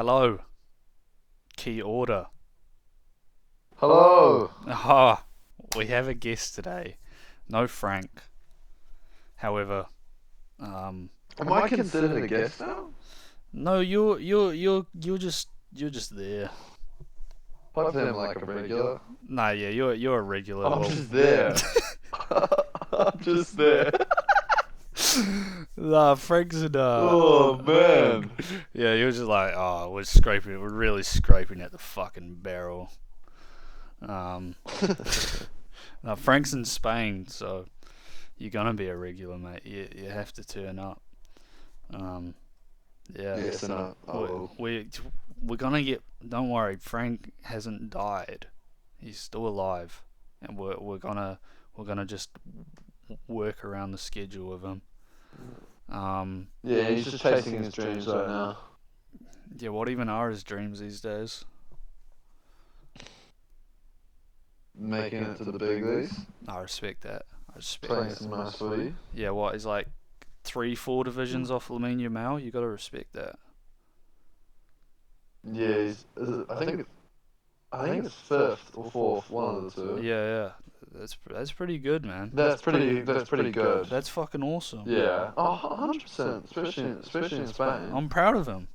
Hello. Key order. Hello. Ah, we have a guest today. No Frank. However, um, Am I considered a guest now? no, you're just there. Hopefully I'm like a regular. Nah, yeah, you're a regular. I'm Well, just there. I'm just there. nah, Frank's in Oh man. yeah, you're just like, oh, we're really scraping at the fucking barrel. Um, now Frank's in Spain, so you're gonna be a regular, mate. You have to turn up. Um, yeah. Yes and no. I we, will. we we're gonna get. Don't worry, Frank hasn't died. He's still alive, and we're gonna just work around the schedule with him. Yeah, he's just chasing his dreams right now. Yeah. What even are his dreams these days? Making it to the big leagues. I respect that. I respect Playing that. some nice footy. Yeah. What? He's like 3, 4 divisions off Lamine Yamal. You gotta respect that. Yeah, I think it's fifth or fourth, one of the two. Yeah. That's pretty good, man. That's pretty good. That's fucking awesome. Yeah. Oh, 100%. Especially in Spain. I'm proud of him.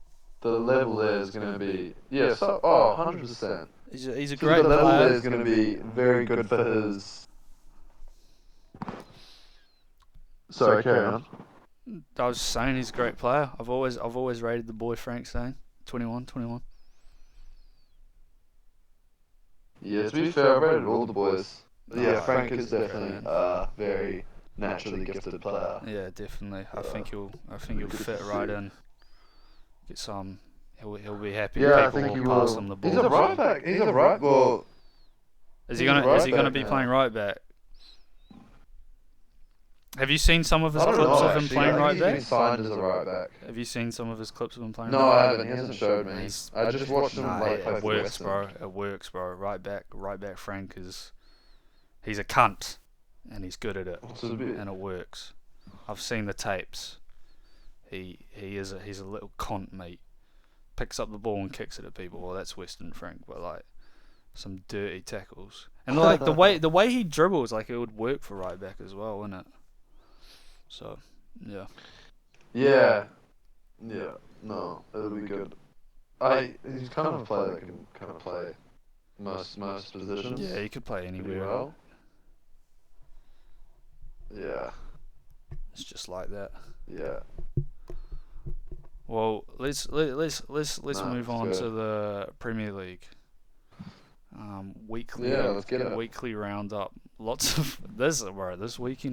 The level there is going to be 100%. He's a So great the level player. there is going to be very good for his. Sorry, carry on. I was saying he's a great player. I've always rated the boy Frank Sane. 21. Yeah, to be fair, I've rated all the boys. No, Yeah, I Frank think is he's great, definitely man. a very naturally gifted player. Yeah, definitely. I Yeah. think he'll Good fit to right see. in. Get some. He'll be happy. Yeah, I People think he will pass will. him the He's a ball. right back. He's a right. Well, Is he's he a gonna right is he gonna back be now. playing right back? Have you seen some of his I don't clips know. of him Actually, playing I think right he's been back? signed as a right back. Have you seen some of his clips of him playing No, right I back? haven't. He hasn't showed me. He's I just watched him Nah, like play it for works, Western. bro. It works, bro. Right back Frank he's a cunt, and he's good at it, What's it a bit? and it works. I've seen the tapes. He's a little cunt, mate. Picks up the ball and kicks it at people. Well, that's Western Frank, but like some dirty tackles, and like the way he dribbles, like it would work for right back as well, wouldn't it? So, yeah. Yeah. Yeah. No, it'll be good. He's kind of a player that can kind of play most positions Yeah, he could play pretty anywhere. well. Yeah. It's just like that. Yeah. Well, let's Nah, move it's on good. to the Premier League. Weekly Yeah, let's get it. weekly roundup. Lots of bro. This week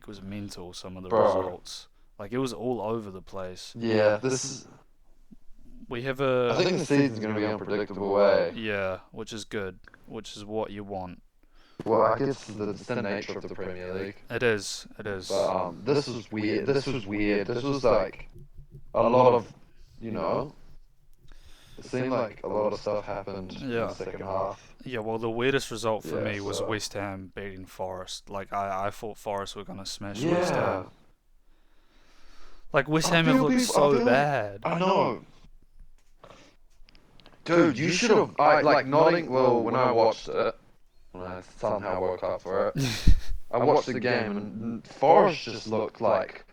was mental. Some of the Bro. results, like it was all over the place. Yeah, this is. We have I think the season's going to be unpredictable way. yeah, which is good, which is what you want. Well, I guess it's the nature of the Premier League. It is. But this was weird. This was like a lot of, you know, it seemed like a lot of stuff happened in Yeah. the second half. Yeah, well, the weirdest result for Yeah, me was so- West Ham beating Forest. Like I thought Forest were gonna smash West Yeah, Ham. Like West I Ham have feel looked people- I so feel like- bad. I know. Dude, you should have. I like nodding. Well, when I watched it, when I somehow woke up for it, I watched the game and Forest just looked like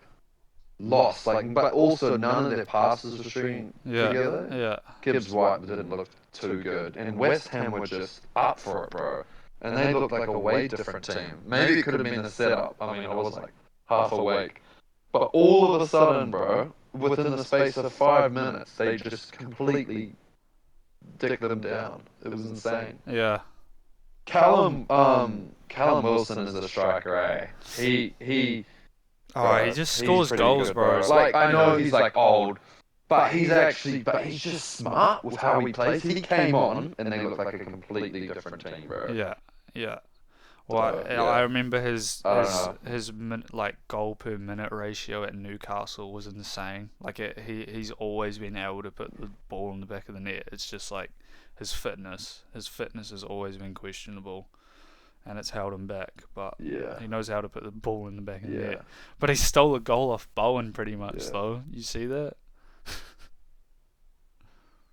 lost. Like, but also none of their passes were stringing Yeah, together. yeah, Gibbs White didn't look too good, and West Ham were just up for it, bro. And they looked like a way different team. Maybe it could have been the setup. I mean, I was like half awake, but all of a sudden, bro, within the space of 5 minutes, they just completely dicked them down. It was insane. yeah. Callum Wilson is a striker, eh? He Oh, he bro, just he's scores pretty goals, good, bro. Like, I know he's like old, but he's just smart with how he plays. He came on and they looked like a completely different team, bro. Yeah. Well, So, yeah. I remember his I don't know. like goal per minute ratio at Newcastle was insane. Like he's always been able to put the ball in the back of the net. It's just like his fitness has always been questionable, and it's held him back. But Yeah. he knows how to put the ball in the back of the Yeah. net. But he stole a goal off Bowen pretty much Yeah. though. You see that?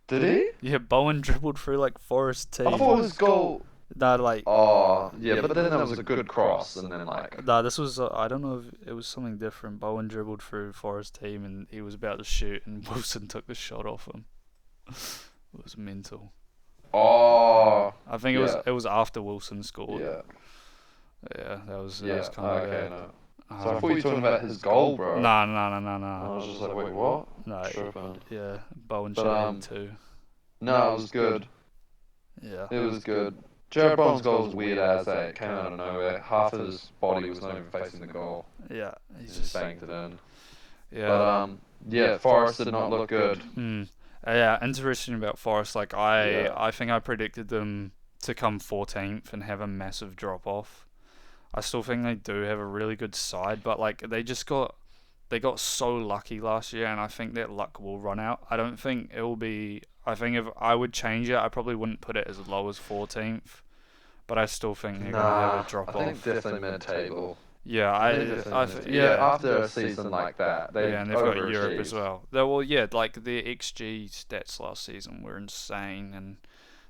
Did he? Yeah, Bowen dribbled through like Forest I team. thought his goal. Nah, like Oh, yeah, but then that was a good cross, and then like, nah, this was I don't know if it was something different. Bowen dribbled through Forest team and he was about to shoot, and Wilson took the shot off him. It was mental. oh, I think yeah, it was after Wilson scored. yeah, Yeah, it was yeah. kind of Okay, bad. no. So I thought you were talking about his goal, bro. Nah, nah, nah, nah, And nah. I was just like, wait, what? No, Tripping. yeah, Bowen But should have had two. no, it was good. Yeah, It was good. Jared Bowen's goal was weird as it came out of nowhere. Half of his body was not even facing the goal. yeah, He he's just just banked it in. But yeah. yeah, Forrest did not look good. Yeah, interesting about Forest. Like Yeah. I think I predicted them to come 14th and have a massive drop off. I still think they do have a really good side, but like they got so lucky last year, and I think that luck will run out. I don't think it will be. I think if I would change it, I probably wouldn't put it as low as 14th, but I still think they're gonna have a Nah, drop I think off. definitely mid-table. Yeah, I think definitely mid-table. Yeah, after a season like that, they yeah, and they've got Europe as overachieved. well. Well, yeah, like the XG stats last season were insane, and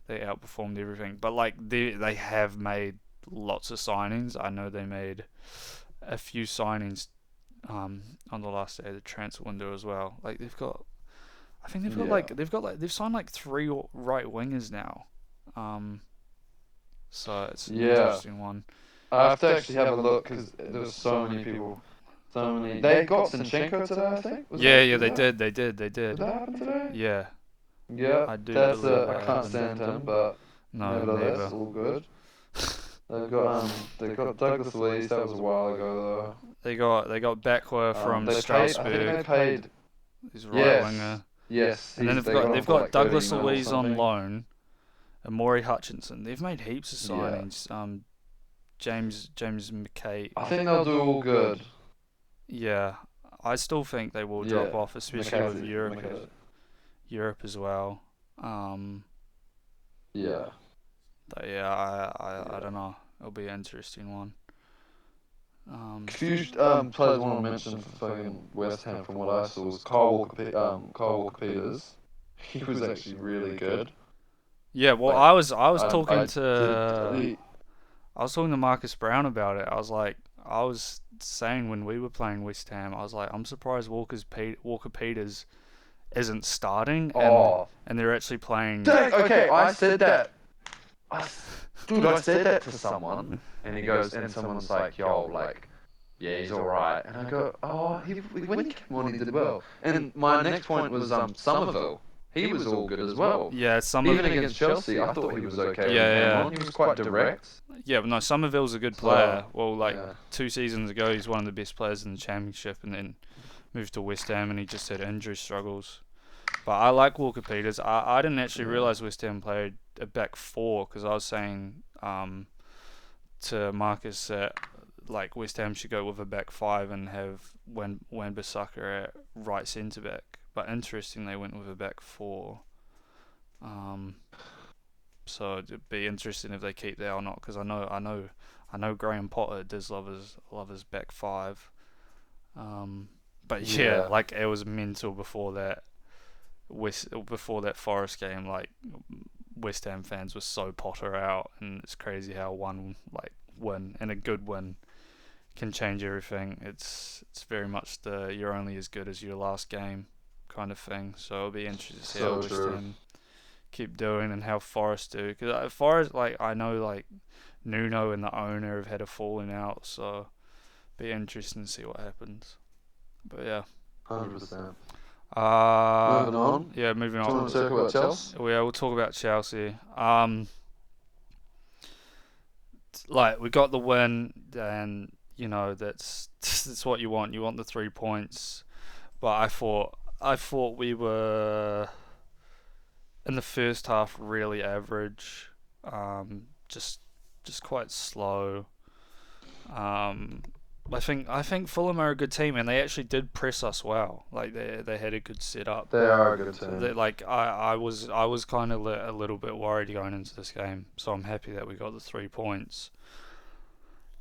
they outperformed everything. But like they have made lots of signings. I know they made a few signings on the last day of the transfer window as well. Like I think Yeah. they've signed like three right wingers now. Um, so it's an Yeah. interesting one. I have to actually have a look because there were so many people. So many. They got Zinchenko today, I think. Yeah, Was that? they Did did. that happen today? Yeah, Yeah. I do That's believe I that can't happened. stand him, but No, nevertheless, neither. all good. They got Douglas Luiz. That was a while ago They got Beckwith though. from They paid. I think Strasbourg. they paid. He's a right Yes. winger. Yes. And then They got him they've for got like 30 Douglas mil or Luiz on something. loan, and Maury Hutchinson. They've made heaps of Yeah. signings. James McKay. I think they'll do all good. Yeah, I still think they will drop Yeah. off, especially with Europe as well. Um, Yeah. but yeah, I Yeah. don't know. It'll be an interesting one. Few players I want to mention for fucking West Ham from what I saw was Kyle Walker Peters. He was actually really good. Yeah, well, Like I was I talking did. to Marcus Brown about it. I was saying when we were playing West Ham, I was like, I'm surprised Walker Peters isn't starting, Oh, and they're actually playing. dang, okay, I said that. I, dude, I said that to someone, and he goes, and someone's like, yo, like, yeah, he's all right. And I go, oh, when he came on, he did well. And my next point was Somerville. He was all good as well. Yeah, Even against Chelsea, I thought he was okay when he Yeah, came yeah. on. He was quite direct. Yeah, but no, Somerville's a good So, player. Well, like yeah. 2 seasons ago, he's one of the best players in the championship, and then moved to West Ham, and he just had injury struggles. But I like Walker Peters. I didn't actually Yeah. realise West Ham played a back four because I was saying to Marcus that like West Ham should go with a back five and have Wan-Bissaka at right centre back. But interesting, they went with a back four. So it'd be interesting if they keep that or not because I know Graham Potter does love his back five. But yeah, Yeah. like it was mental before that before that Forest game. Like West Ham fans were so Potter out, and it's crazy how one like win and a good win can change everything. It's very much the you're only as good as your last game kind of thing. So it'll be interesting to see how So West true. Ham keep doing and how Forest do. Because Forest, like I know, like Nuno and the owner have had a falling out, so be interesting to see what happens. But yeah. 100%. Moving Moving on. Yeah, moving Do you on. want to talk about Chelsea? Yeah, we'll talk about Chelsea. Like we got the win, and you know that's what you want. You want the 3 points. But I thought we were in the first half really average, just quite slow. Um, I think Fulham are a good team, and they actually did press us well. Like they had a good setup. They are a good team. Like I was kind of a little bit worried going into this game, so I'm happy that we got the 3 points.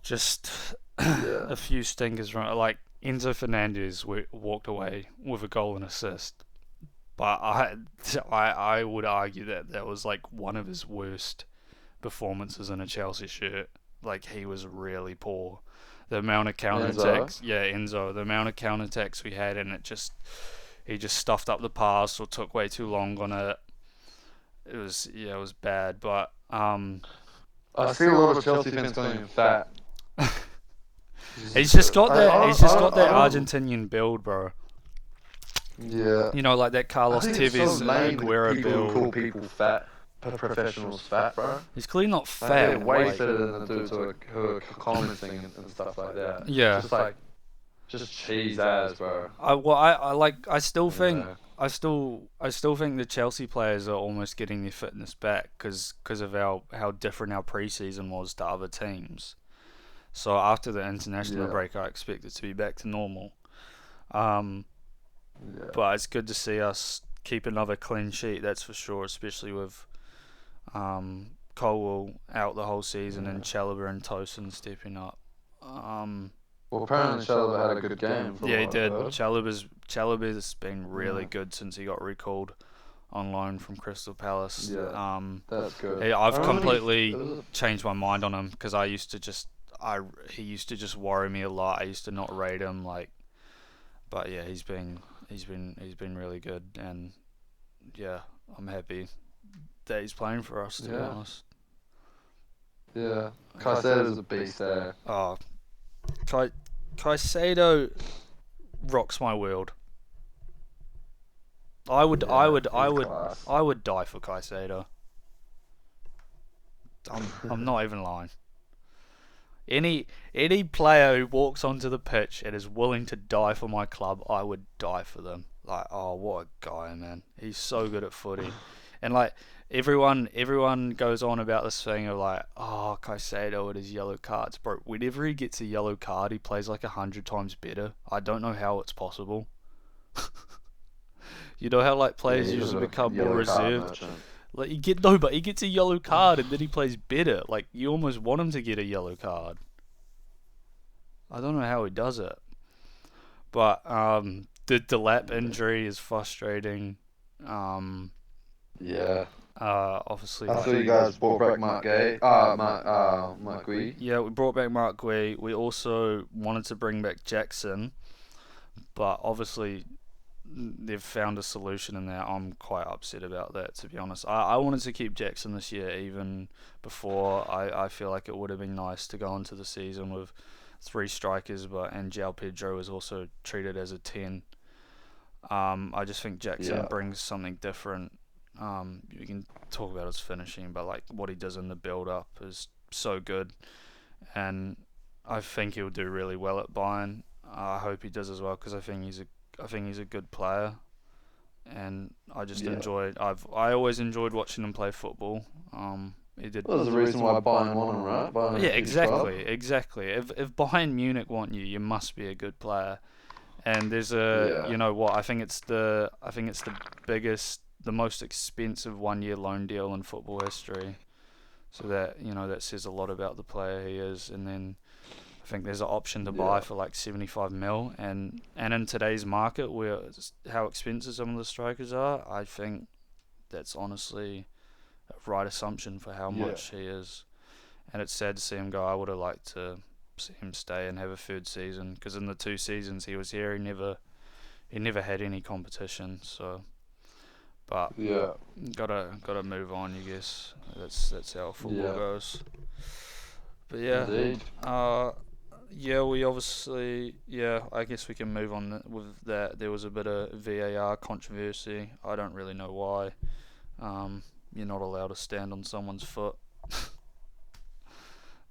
Just Yeah. a few stinkers from like Enzo Fernandez walked away with a goal and assist, But I would argue that was like one of his worst performances in a Chelsea shirt. Like he was really poor. The amount of counter Enzo. attacks, yeah, Enzo. The amount of counter attacks we had, and he just stuffed up the pass or took way too long on it. It was bad. But I see a lot of Chelsea fans calling him fat. he's just got that. He's just got that I don't- Argentinian build, bro. Yeah. You know, like that I Carlos think it's Tevez so lame that Aguero people build. call people fat, professionals fat, bro. He's clearly not Like, fat. they're way like- fitter than the dudes who are commenting and stuff like that. Yeah. Just like, just cheese ass, bro. I still think Yeah. I still think the Chelsea players are almost getting their fitness back because of how different our preseason was to other teams. So after the international Yeah. break, I expect it to be back to normal. Yeah. But it's good to see us keep another clean sheet, that's for sure, especially with Colwell out the whole season and Chalobah and Tosin stepping up. Well, apparently Chalobah had a good game. Yeah, he what did. I've heard. Chalobah's been really Yeah. good since he got recalled on loan from Crystal Palace. Yeah. That's good. Hey, I've I remember completely changed my mind on him because he used to just worry me a lot. I used to not rate him but yeah, he's been really good, and yeah, I'm happy that he's playing for us, to be Yeah. honest. Yeah. Caicedo's a beast there. Oh, Caicedo rocks my world. I would He's class. die for Caicedo. I'm not even lying. Any player who walks onto the pitch and is willing to die for my club, I would die for them. Like, oh, what a guy, man! He's so good at footy, and like everyone goes on about this thing of like, oh, Caicedo with his yellow cards, bro. Whenever he gets a yellow card, he plays like 100 times better. I don't know how it's possible. You know how like players Yeah, he's usually a become more yellow card reserved. merchant. Like but he gets a yellow card and then he plays better. Like you almost want him to get a yellow card. I don't know how he does it. But the lap injury is frustrating. Yeah. Obviously. I saw you guys brought back Mark Gay. Mark Gui. Yeah, we brought back Mark Gui. We also wanted to bring back Jackson, but obviously they've found a solution in there. I'm quite upset about that, to be honest. I wanted to keep Jackson this year even before. I feel like it would have been nice to go into the season with 3 strikers, and João Pedro is also treated as a 10. I just think Jackson brings something different. You can talk about his finishing, but like what he does in the build-up is so good, and I think he'll do really well at Bayern. I hope he does as well because I think he's a good player, and I just I always enjoyed watching him play football. He did. Well, there's a reason why Bayern want him, right? Bayern Yeah, is a huge club. exactly. If Bayern Munich want you, you must be a good player. And there's Yeah. you know what? I think it's the biggest, the most expensive 1-year loan deal in football history. So that says a lot about the player he is. And then I think there's an option to buy for like 75 mil. And in today's market, where how expensive some of the strikers are, I think that's honestly a right assumption for how much he is. And it's sad to see him go. I would have liked to see him stay and have a third season, because in the 2 seasons he was here, he never had any competition. So, but Yeah. gotta move on, I guess. That's how football goes. But yeah, Indeed. we obviously, I guess we can move on with that. There was a bit of VAR controversy. I don't really know why. You're not allowed to stand on someone's foot.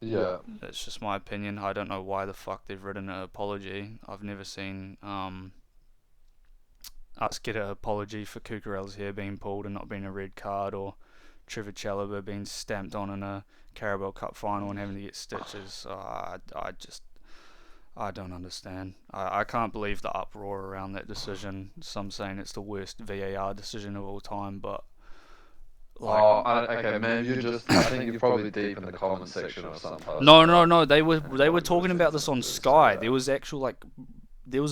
Yeah. That's just my opinion. I don't know why the fuck they've written an apology. I've never seen us get an apology for Cucurella's hair being pulled and not being a red card, or Trevor Chalobah being stamped on in a Carabao Cup final and having to get stitches. I don't understand. I can't believe the uproar around that decision. Some saying it's the worst VAR decision of all time, but okay, man. I think you're probably deep in the comment section or something. No. They were talking about this on Sky. There was a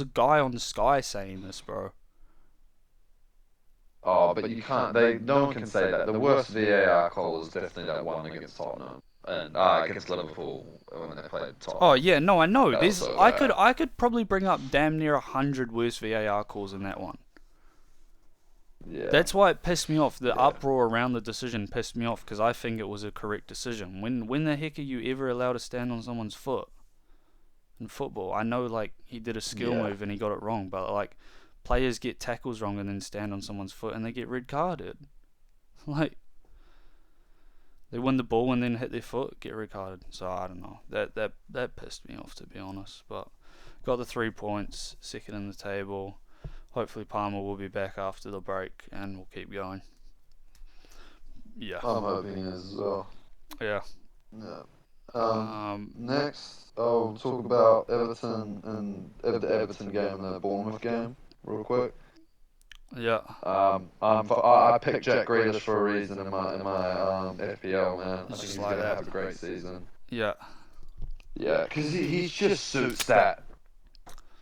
guy on Sky saying this, bro. Oh, but you can't. No one can say that. The worst VAR call is definitely that one against Tottenham and against Liverpool when they played Oh Tottenham. yeah, no, I know. That was There's so I could bad. I could probably bring up damn near 100 worse VAR calls than that one. Yeah, That's why it pissed me off. The yeah, uproar around the decision pissed me off because I think it was a correct decision. When the heck are you ever allowed to stand on someone's foot in football? I know like he did a skill yeah, move and he got it wrong, but like players get tackles wrong and then stand on someone's foot and they get red carded. Like they win the ball and then hit their foot, get red carded. So I don't know. That pissed me off to be honest. But got the 3 points, second in the table. Hopefully Palmer will be back after the break and we'll keep going. Yeah. I'm hoping as well. Yeah. Yeah. Um. Next, I'll talk about Everton and the Everton game and the Bournemouth game real quick. Yeah. I picked Jack Grealish for a reason in my FPL, man. I think Just he's like gonna that. have a great season. Yeah. Yeah, because he just suits that.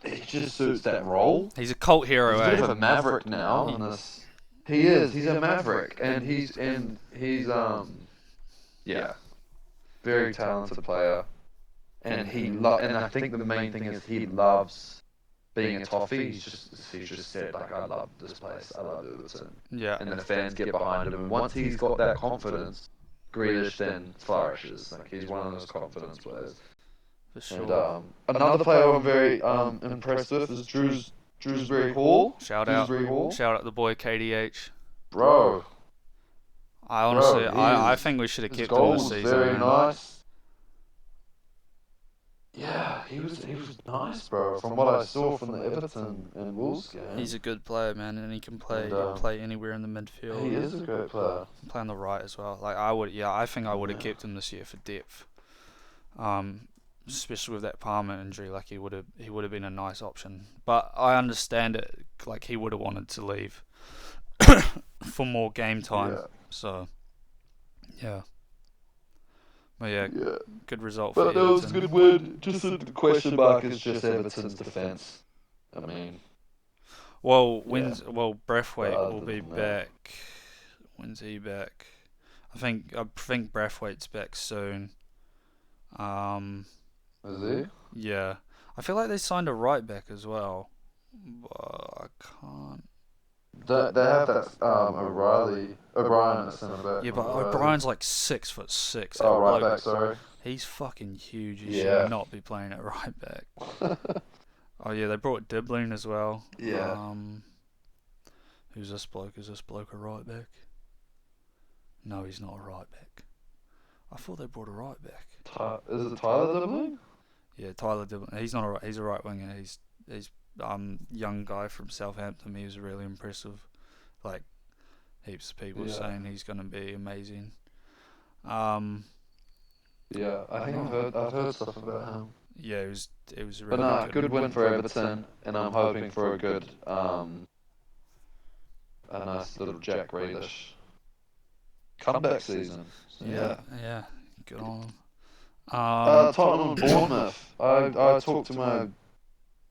He just suits that role. He's a cult hero, He's a bit eh? of a maverick now in this. He is. He's a maverick, and he's yeah, very talented player, and and I think the main thing is he loves being a toffee. He's just said like, I love this place. I love Everton, Yeah. and the fans get behind him. And once he's got that confidence, Grealish then flourishes. Like he's one of those confidence players. For And sure. another player I'm very impressed with is Drewsbury Hall. Shout out. Drewsbury Hall, Shout out the boy KDH. bro. I honestly, I His think we should have his kept him goal this was season, very man. nice. Yeah, he was nice, bro. From what I saw from the Everton and Wolves game, He's a good player, man, and he can play And, play anywhere in the midfield. he is a great player. Play on the right as well. Like I think I would have kept him this year for depth. Especially with that Palmer injury, like he would have been a nice option. But I understand it. Like he would have wanted to leave for more game time. Yeah, So yeah, but yeah, yeah. good result for But that was a Everton. good win. Just the question mark is just Everton's defense. I mean, Well, yeah. Braithwaite But will other be than that- back. When's he back? I think Braithwaite's back soon. Is he? Yeah, I feel like they signed a right back as well, but I can't. They have that O'Brien at centre back. Yeah, not but O'Reilly. O'Brien's like 6'6". That Oh, right bloke, back. Sorry. he's fucking huge. He Yeah. should not be playing at right back. Oh yeah, they brought Dibbling as well. Yeah. Who's this bloke? Is this bloke a right back? No, he's not a right back. I thought they brought a right back. Is it Tyler Dibbling? Yeah, Tyler Dibbling. He's not a right. He's a right winger. He's young guy from Southampton. He was really impressive. Like heaps of people saying he's gonna be amazing. Yeah, I think I've heard stuff about him. Yeah, it was But really nah, good. good win for Everton, and I'm hoping for a good a nice little Jack Grealish comeback season. So, Yeah, good on him. Tottenham and Bournemouth. I talked to my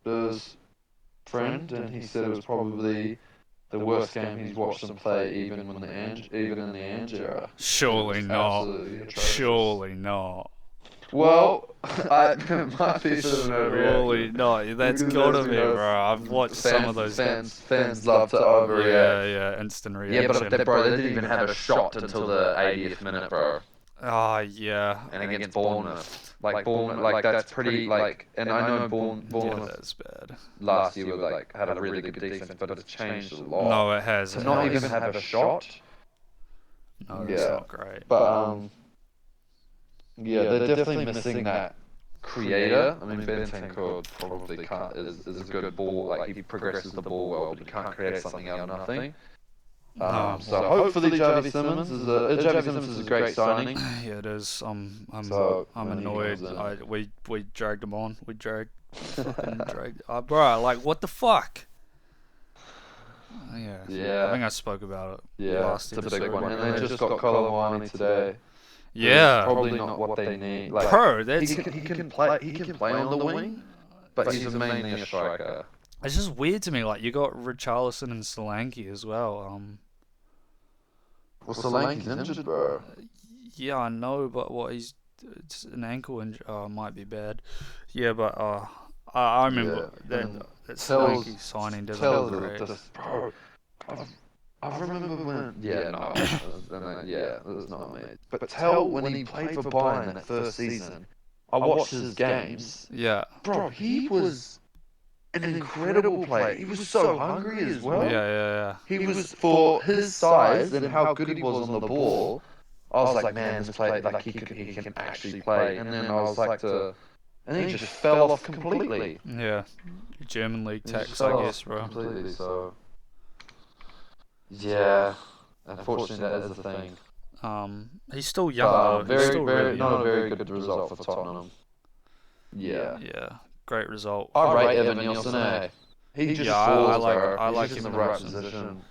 Spurs friend, and he said it was probably the worst game he's watched them play, even in the Ange era. Surely It was not. absolutely atrocious. Surely not. Well, it might be a bit of an overreaction. Surely not. That's Because gotta as be, you know, bro. I've watched some of those. Fans love to overreact. Yeah, instant Yeah, reaction. but they didn't even have a shot until the 80th minute, bro. Ah, yeah. And against Bournemouth, like that's pretty like. And I know Yeah, Bournemouth that's bad. last year had a really good defense, but it's changed a lot. No, it has. To It not has. even have a shot. No, it's Yeah. not great. But yeah, they're definitely missing that creator. I mean, Bentancur probably can't is a good ball. Like he progresses the ball well, but he can't create something out of nothing. No. So hopefully Javi Simmons is a great signing. Yeah, it is. I'm So, annoyed. when he comes We dragged him on. We fucking dragged. Bro, like what the fuck? Yeah. Yeah. I think I spoke about it. Yeah, last it's a episode. big one. And they just got Colomwani today. Yeah. Probably not what they need. Like, Bro, that's he can play on the wing, but he's mainly a striker. It's just weird to me. Like you got Richarlison and Solanke as well. Well, Solanke's injured, bro. Yeah, I know, but it's an ankle injury. Oh, it might be bad. Yeah, but I remember Yeah, that and that tells Solanke signing doesn't look tells great. that this, bro. I've, I remember when. Yeah, no, yeah, that's not me. But tell when he played for Bayern that first season, I watched his games. Yeah, Bro, he was an incredible player. He was so hungry as yeah, well. yeah, He was for his size and how good he was on the ball. I was like, man, this play like he can actually play. And then I was like and he just fell off completely. yeah. Yeah. German league He just tax, I fell guess, off bro. completely. So yeah, unfortunately that is the thing. He's still young though. He's Very, still really very not young. a very good result for Tottenham. Yeah. Yeah, great result. I rate Evan Nielsen, eh? He just Yeah, scores, bro. I He's like just him in in the right Nielsen. position.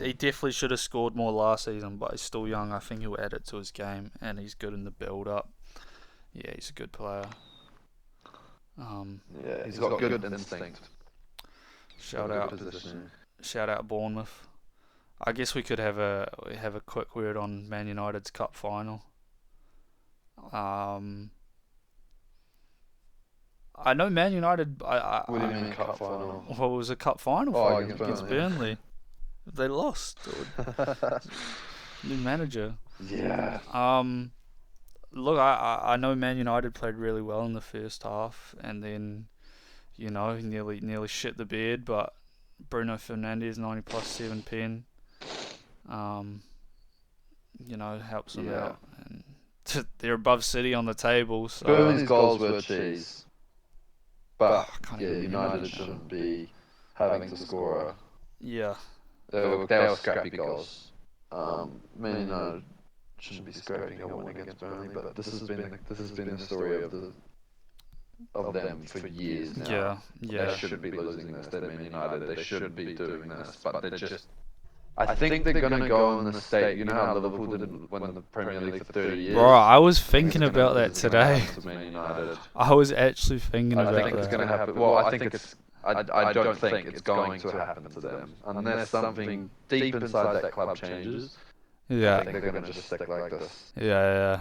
He definitely should have scored more last season, but he's still young. I think he'll add it to his game, and he's good in the build up. Yeah, he's a good player. Yeah, he's got good instinct. Shout Good out, positioning. shout out Bournemouth. I guess we could have a quick word on Man United's cup final. Um, I know Man United. What do you mean cup final? Well, it was a cup final Oh, for against Burnley. They lost. New manager. Yeah. Look, I know Man United played really well in the first half, and then nearly shit the bed, but Bruno Fernandes 90 plus 7 pen, um, helps them Yeah. out, and they're above City on the table. So Burnley's goals were cheese. But I can't yeah, even remember United now. shouldn't be having to score a Yeah, they were scrappy goals. Man United shouldn't be scraping a win against Burnley, but this has been the story of them for years now. yeah, They shouldn't be losing this. They're Man United. They shouldn't be doing this, but they're just. I think they're gonna go in the state. You know how Liverpool didn't win the Premier League for 30 years. bro. I was I think thinking it's gonna- about that this is gonna today. happen to Man United. I was actually thinking I about think it's that. going to happen. Well, I think it's. I don't think it's going to happen to them unless something deep inside that club changes. I Yeah, think they're going to just stick like this. yeah.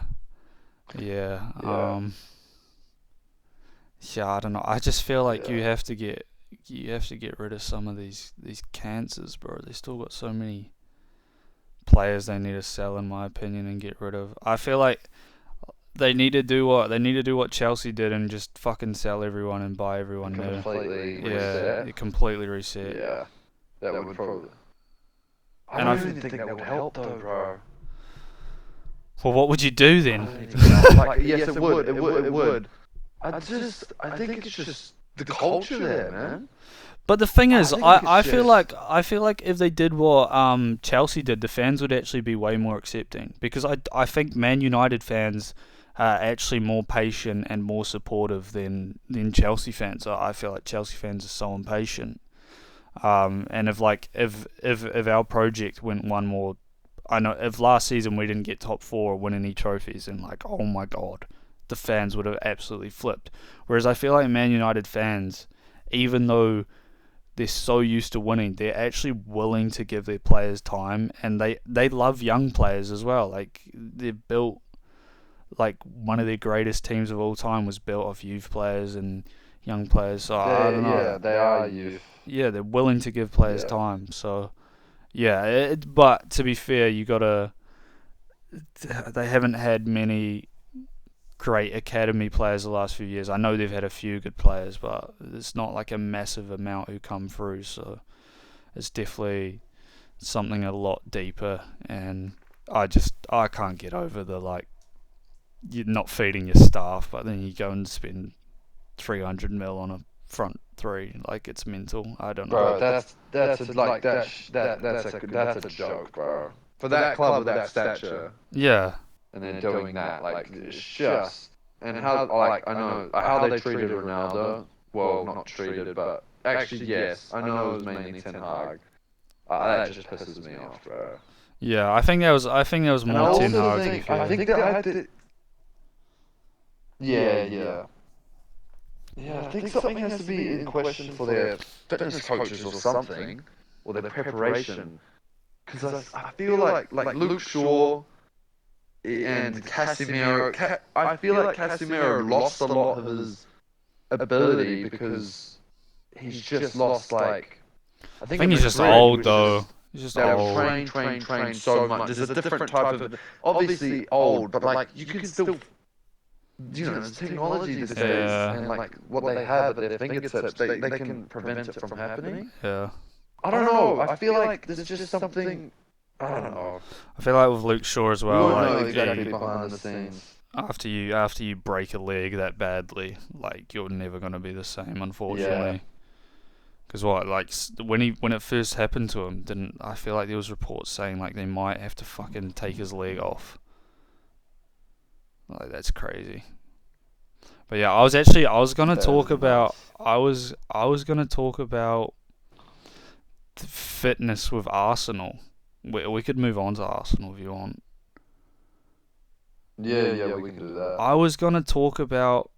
Yeah. Yeah. Yeah, I don't know. I just feel like Yeah. you have to get rid of some of these cancers, bro. They still got so many players they need to sell, in my opinion, and get rid of. I feel like they need to do what Chelsea did and just fucking sell everyone and buy everyone new. Completely Yeah, reset. completely reset. Yeah. That would probably. And I I don't even think that would help though, bro. Well, what would you do I then? don't even know. Like, yes, it would. It would. I think it's just the culture there, man. But the thing is, think I it's feel just- like if they did what Chelsea did, the fans would actually be way more accepting, because I think Man United fans are actually more patient and more supportive than Chelsea fans are. I feel like Chelsea fans are so impatient. And if our project went one more, I know if last season we didn't get top four or win any trophies, and like, oh my god, the fans would have absolutely flipped. Whereas I feel like Man United fans, even though they're so used to winning, they're actually willing to give their players time, and they love young players as well. Like, they're built, like, one of their greatest teams of all time was built off youth players and young players. So I don't know. Yeah, they are youth. Yeah, they're willing to give players Yeah. time. So yeah, but to be fair, they haven't had many great academy players the last few years. I know they've had a few good players, but it's not like a massive amount who come through. So it's definitely something a lot deeper. And I can't get over the, like, you're not feeding your staff, but then you go and spend 300 mil on a front three. Like, it's mental. I don't know. Bro, that's a joke, bro. For that club with that stature, Yeah. and then doing that, like, it's just and how like I know how they treated Ronaldo. Well, not treated, but actually yes, I know it was mainly Ten Hag. That just pisses me off, bro. Yeah, I think that was And I more Ten also Hag. think I think that I did. Yeah, yeah. Yeah, I think something has to be in question for their fitness coaches or something, or their preparation. Because I feel like Luke Shaw and Casemiro, I feel like Casemiro lost a lot of his ability because he's just lost like I I think think in he's just Madrid he old was though. just He's just they would old. train so much. There's a different type of obviously old, but like you can still there's technology these days Yeah, and like what they have at their fingertips, they can prevent it from happening. yeah. I don't know. I feel like there's just something. I don't know. I feel like with Luke Shaw as We well, won't know like exactly behind the scenes. after you break a leg that badly, like you're never gonna be the same, Yeah. unfortunately. Because what, like when it first happened to him, didn't I feel like there was reports saying like they might have to fucking take his leg off. Like that's crazy. But yeah, I was gonna That talk is about nuts. I was gonna talk about fitness with Arsenal. We could move on to Arsenal if you want. Yeah, we can do that. I was gonna talk about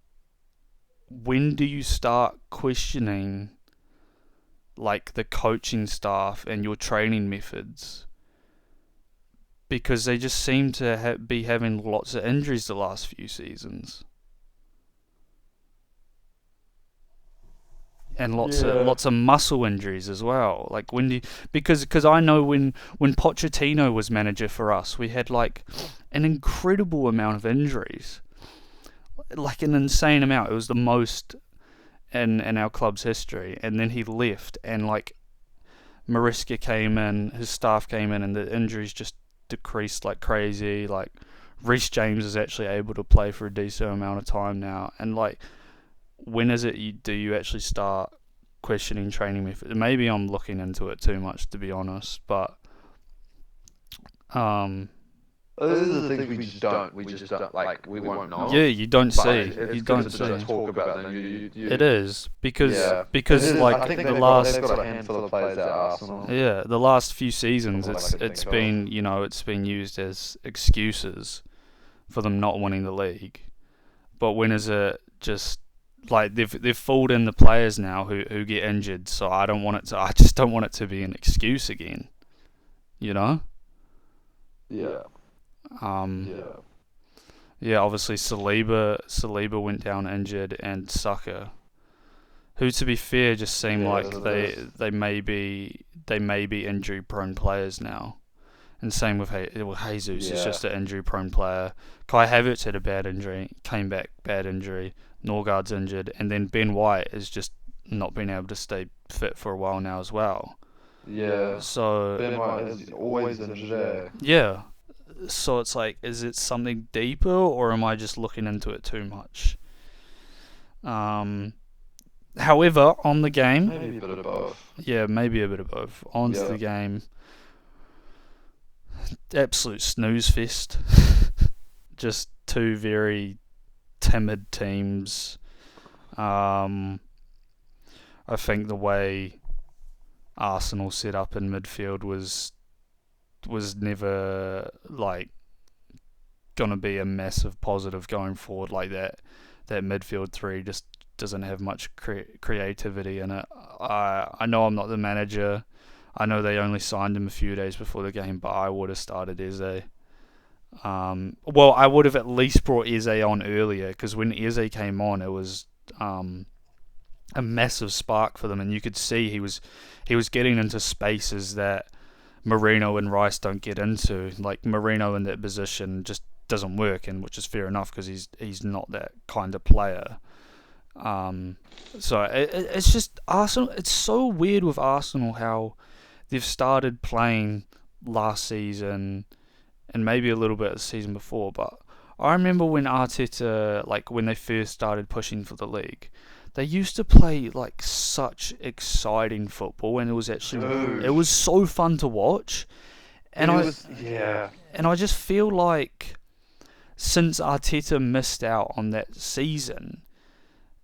when do you start questioning like the coaching staff and your training methods because they just seem to be having lots of injuries the last few seasons and Yeah. lots of muscle injuries as well. Like when you because I know when Pochettino was manager for us, we had like an incredible amount of injuries, like an insane amount. It was the most in our club's history. And then he left, and like Mariska came in, his staff came in, and the injuries just decreased like crazy. Like Reece James is actually able to play for a decent amount of time now, and like when is it do you actually start questioning training methods? Maybe I'm looking into it too much to be honest, but um, These are the things we just don't, like, we won't yeah, know. you don't But see, it's you good don't to see. just talk about them. It is Yeah. It because is. I like think the they've last got a handful of players at Arsenal. yeah the last few From seasons what I could it's think of. been it's been used as excuses for them not winning the league. But when is it just like they've fooled in the players now who get injured? So I just don't want it to be an excuse again. You know. Yeah. Um. Yeah. Yeah. Obviously, Saliba went down injured, and Saka, who to be fair just seem Yeah. like So there's. they may be injury prone players now. And same with Jesus, is Yeah. just an injury prone player. Kai Havertz had a bad injury, came back, bad injury. Norgard's injured, and then Ben White has just not been able to stay fit for a while now as well. Yeah. So Ben White is always injured there. yeah, so it's like, is it something deeper, or am I just looking into it too much? Um, However, on the game, Maybe a bit of both. yeah, maybe a bit of both. Onto Yeah. the game, absolute snooze fest. Just two very timid teams. I think the way Arsenal set up in midfield was never like gonna be a massive positive going forward. Like that midfield three just doesn't have much creativity in it. I know I'm not the manager. I know they only signed him a few days before the game, but I would have started Eze. Well, I would have at least brought Eze on earlier, because when Eze came on, it was a massive spark for them, and you could see he was getting into spaces that Marino and Rice don't get into. Like Marino in that position just doesn't work, and which is fair enough because he's not that kind of player. So it's just Arsenal. It's so weird with Arsenal how they've started playing last season and maybe a little bit the season before, but I remember when Arteta, like when they first started pushing for the league, they used to play like such exciting football, and it Dude. was so fun to watch. And It was. Yeah. I just feel like since Arteta missed out on that season,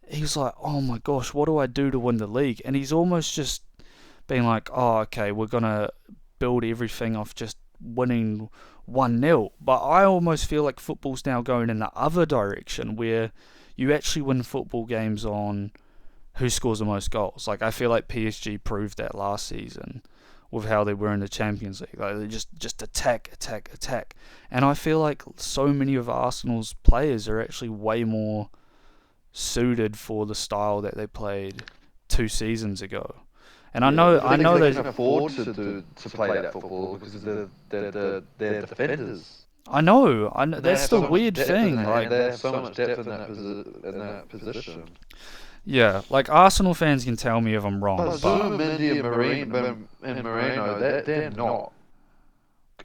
he was like, oh my gosh, what do I do to win the league? And he's almost just been like, oh, okay, we're going to build everything off just winning 1-0. But I almost feel like football's now going in the other direction where you actually win football games on who scores the most goals. Like, I feel like PSG proved that last season with how they were in the Champions League. Like, they just attack, attack, attack. And I feel like so many of Arsenal's players are actually way more suited for the style that they played 2 seasons ago. And I know they they can afford to play that football because they're defenders. I know And they that's have the so much weird depth thing. and Like, they have so much depth in that position. yeah, like Arsenal fans can tell me if I'm wrong, But Zuma, Mendy, and Moreno, they're not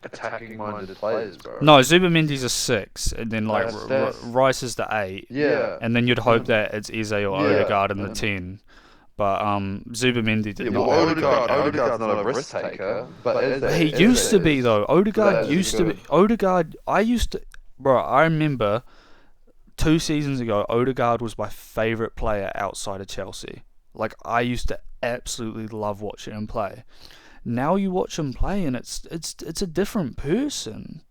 attacking-minded players, bro. no, Zubamendi's a 6, and then like That's Rice is the 8, yeah. and then you'd hope that it's Eze or Yeah, Odegaard in the and- 10. But Zubamendi did Yeah, not well, have a go. Odegaard's not a risk taker, but He used to be though. Odegaard Eze used is to be. good. Odegaard, bro. I remember 2 seasons ago, Odegaard was my favourite player outside of Chelsea. Like, I used to absolutely love watching him play. Now you watch him play, and it's a different person.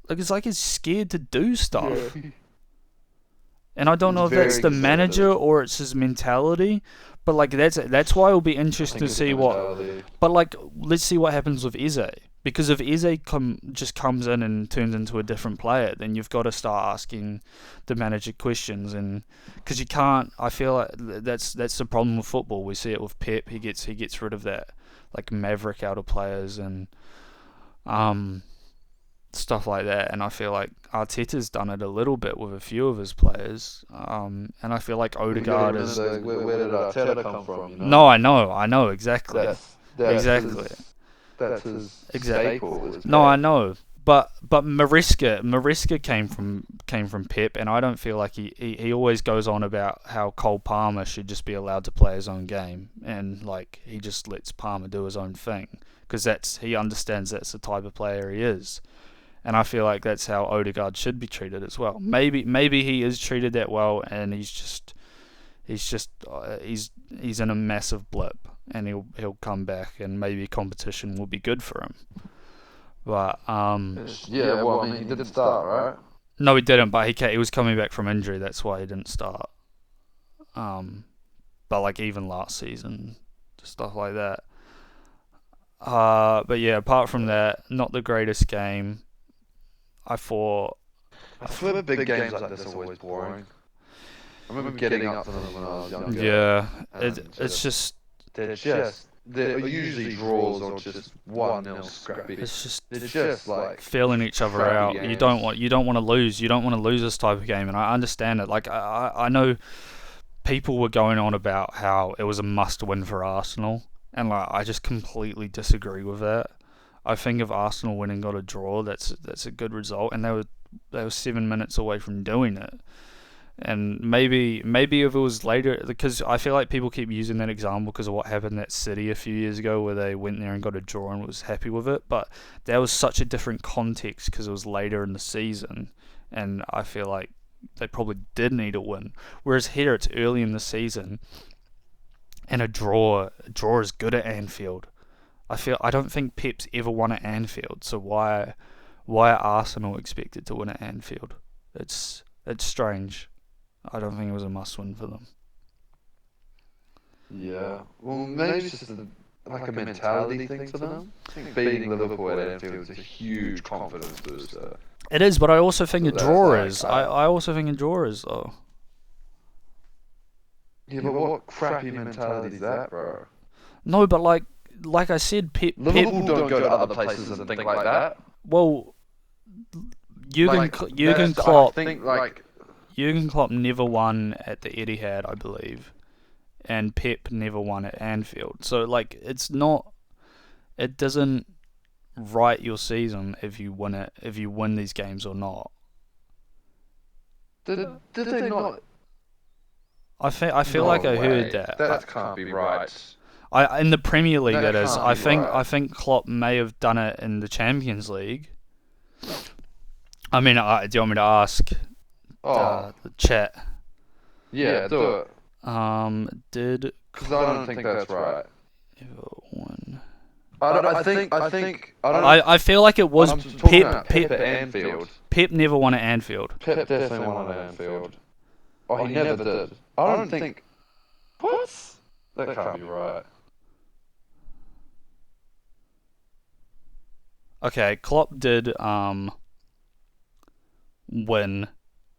Like he's scared to do stuff. Yeah. And I don't know if He's that's very the manager conservative. or it's his mentality. But like that's why it'll be interesting to see what. But like, let's see what happens with Eze. Because if Eze just comes in and turns into a different player, then you've got to start asking the manager questions, and because you can't. I feel like that's the problem with football. We see it with Pep. He gets rid of that like maverick out of players and stuff like that. And I feel like Arteta's done it a little bit with a few of his players. And I feel like Odegaard is. Where did Arteta come from? You know? No, I know exactly. Exactly. That's his Exactly. staple. Is No, Pep. I know, but Maresca came from Pep, and I don't feel like he always goes on about how Cole Palmer should just be allowed to play his own game, and like he just lets Palmer do his own thing because he understands that's the type of player he is, and I feel like that's how Odegaard should be treated as well. Maybe he is treated that well, and he's in a massive blip, and he'll come back, and maybe competition will be good for him. But Yeah, well, I mean, he didn't start, right? no, he didn't. But he was coming back from injury. That's why he didn't start. But like even last season, stuff like that. But yeah, apart from that, not the greatest game. I thought. I swear big games like this are always boring. I remember getting up to them when I was younger. Yeah, and it's just they're usually draws or just 1-0 scrappy. it's just They're just like feeling each other crappy out. games. You don't want to lose. You don't want to lose this type of game, and I understand it. Like I know people were going on about how it was a must-win for Arsenal, and like I just completely disagree with that. I think if Arsenal win and got a draw, that's a good result, and they were 7 minutes away from doing it. And maybe if it was later, because I feel like people keep using that example because of what happened at City a few years ago, where they went there and got a draw and was happy with it. But that was such a different context because it was later in the season, and I feel like they probably did need a win. Whereas here it's early in the season, and a draw is good at Anfield. I don't think Pep's ever won at Anfield, so why are Arsenal expected to win at Anfield? It's strange. I don't think it was a must-win for them. Yeah, well, maybe it's just like a mentality thing for them. I think beating Liverpool at Anfield is a huge confidence booster. It is, but I also think a That's draw like, is. I also think a draw is, though. Yeah, but what crappy mentality is that, bro? No, but like I said, Pep. Liverpool don't go to other places and think like that. Well, Jurgen That's- Klopp. I think like Jurgen Klopp never won at the Etihad, I believe, and Pep never won at Anfield. So like, it doesn't write your season if you win these games or not. did they not? I feel No like I way. heard that. That can't be right. In the Premier League, That that is. can't I be think right. I think Klopp may have done it in the Champions League. I mean, do you want me to ask the chat? Yeah, do it. Did Because I don't think that's right. ever win? I think. I don't. I feel like it was I'm talking about Pep. Pep at Anfield. Pep never won at Anfield. Pep definitely won at Anfield. Oh, he never did. I don't think. What? That can't be right. Okay, Klopp did win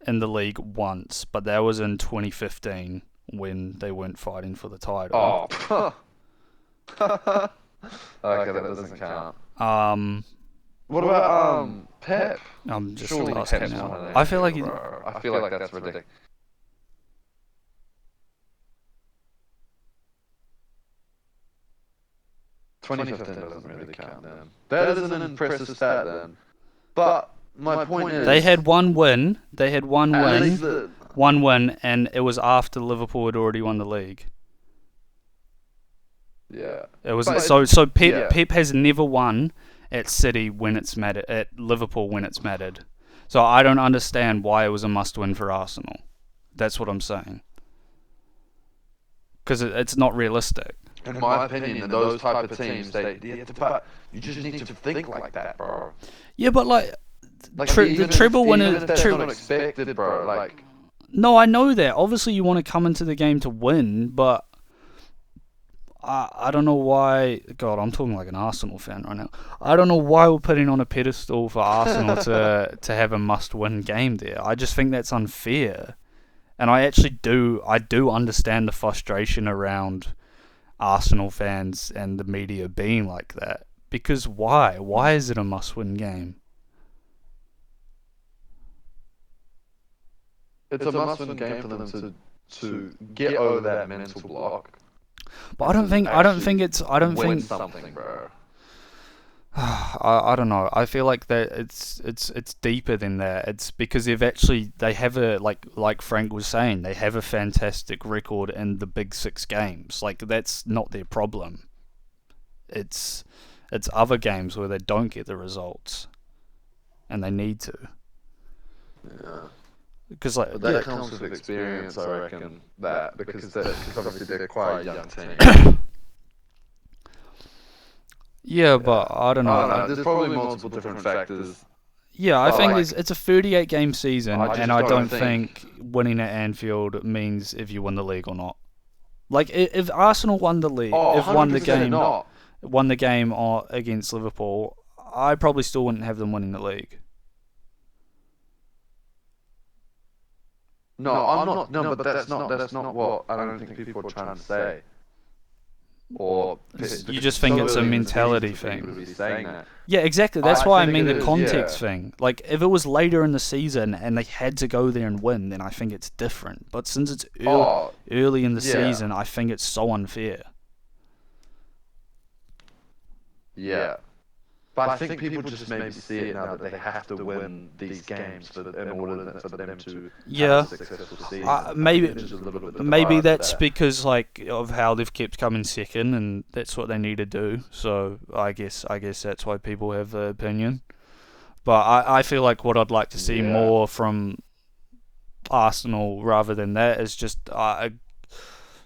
in the league once, but that was in 2015 when they weren't fighting for the title. Oh. Okay, that doesn't count. What about Pep? I'm just Surely asking Pep's now. won at I feel like Anfield, bro. I feel like that's ridiculous. 2015 doesn't really count then. That is an impressive stat then. But my point is, they had one win. They had at least one win, and it was after Liverpool had already won the league. Yeah. It was But so Pep yeah. Pep has never won at City when it's mattered, at Liverpool when it's mattered. So I don't understand why it was a must-win for Arsenal. That's what I'm saying. Because it's not realistic. In my opinion, those type of teams, but you just need to think like that, bro. Yeah, but like the Even treble if winner. that's not expected, bro. Like, No, I know that. Obviously, you want to come into the game to win, but I don't know why. God, I'm talking like an Arsenal fan right now. I don't know why we're putting on a pedestal for Arsenal to have a must-win game there. I just think that's unfair, and I do understand the frustration around Arsenal fans and the media being like that. Because why? Why is it a must-win game? it's a must-win game for them to get over that mental block. But I don't think Win something, bro. I don't know. I feel like that it's deeper than that. It's because they have a like Frank was saying, they have a fantastic record in the big 6 games. Like, that's not their problem. It's other games where they don't get the results, and they need to. Yeah. Because like That comes with experience, I reckon. Because obviously they're quite a young team. yeah, but I don't know. I don't know. There's probably multiple different factors. Yeah, I think like, it's a 38 game season, and I don't think winning at Anfield means if you win the league or not. Like, if Arsenal won the league, if won the 100% game, not. won the game against Liverpool, I probably still wouldn't have them winning the league. No, I'm not. No, but that's not what I don't think people are trying to say. Or You just think it's a mentality thing. To be saying that. Yeah, exactly. That's I why I think mean it the is, context yeah. thing. Like, if it was later in the season and they had to go there and win, then I think it's different. But since it's early in the season, I think it's so unfair. Yeah. But I think people just maybe see it now that they have to win these games in order for them to have a successful season. Maybe that's because of how they've kept coming second, and that's what they need to do. So I guess that's why people have the opinion. But I feel like what I'd like to see more from Arsenal rather than that is just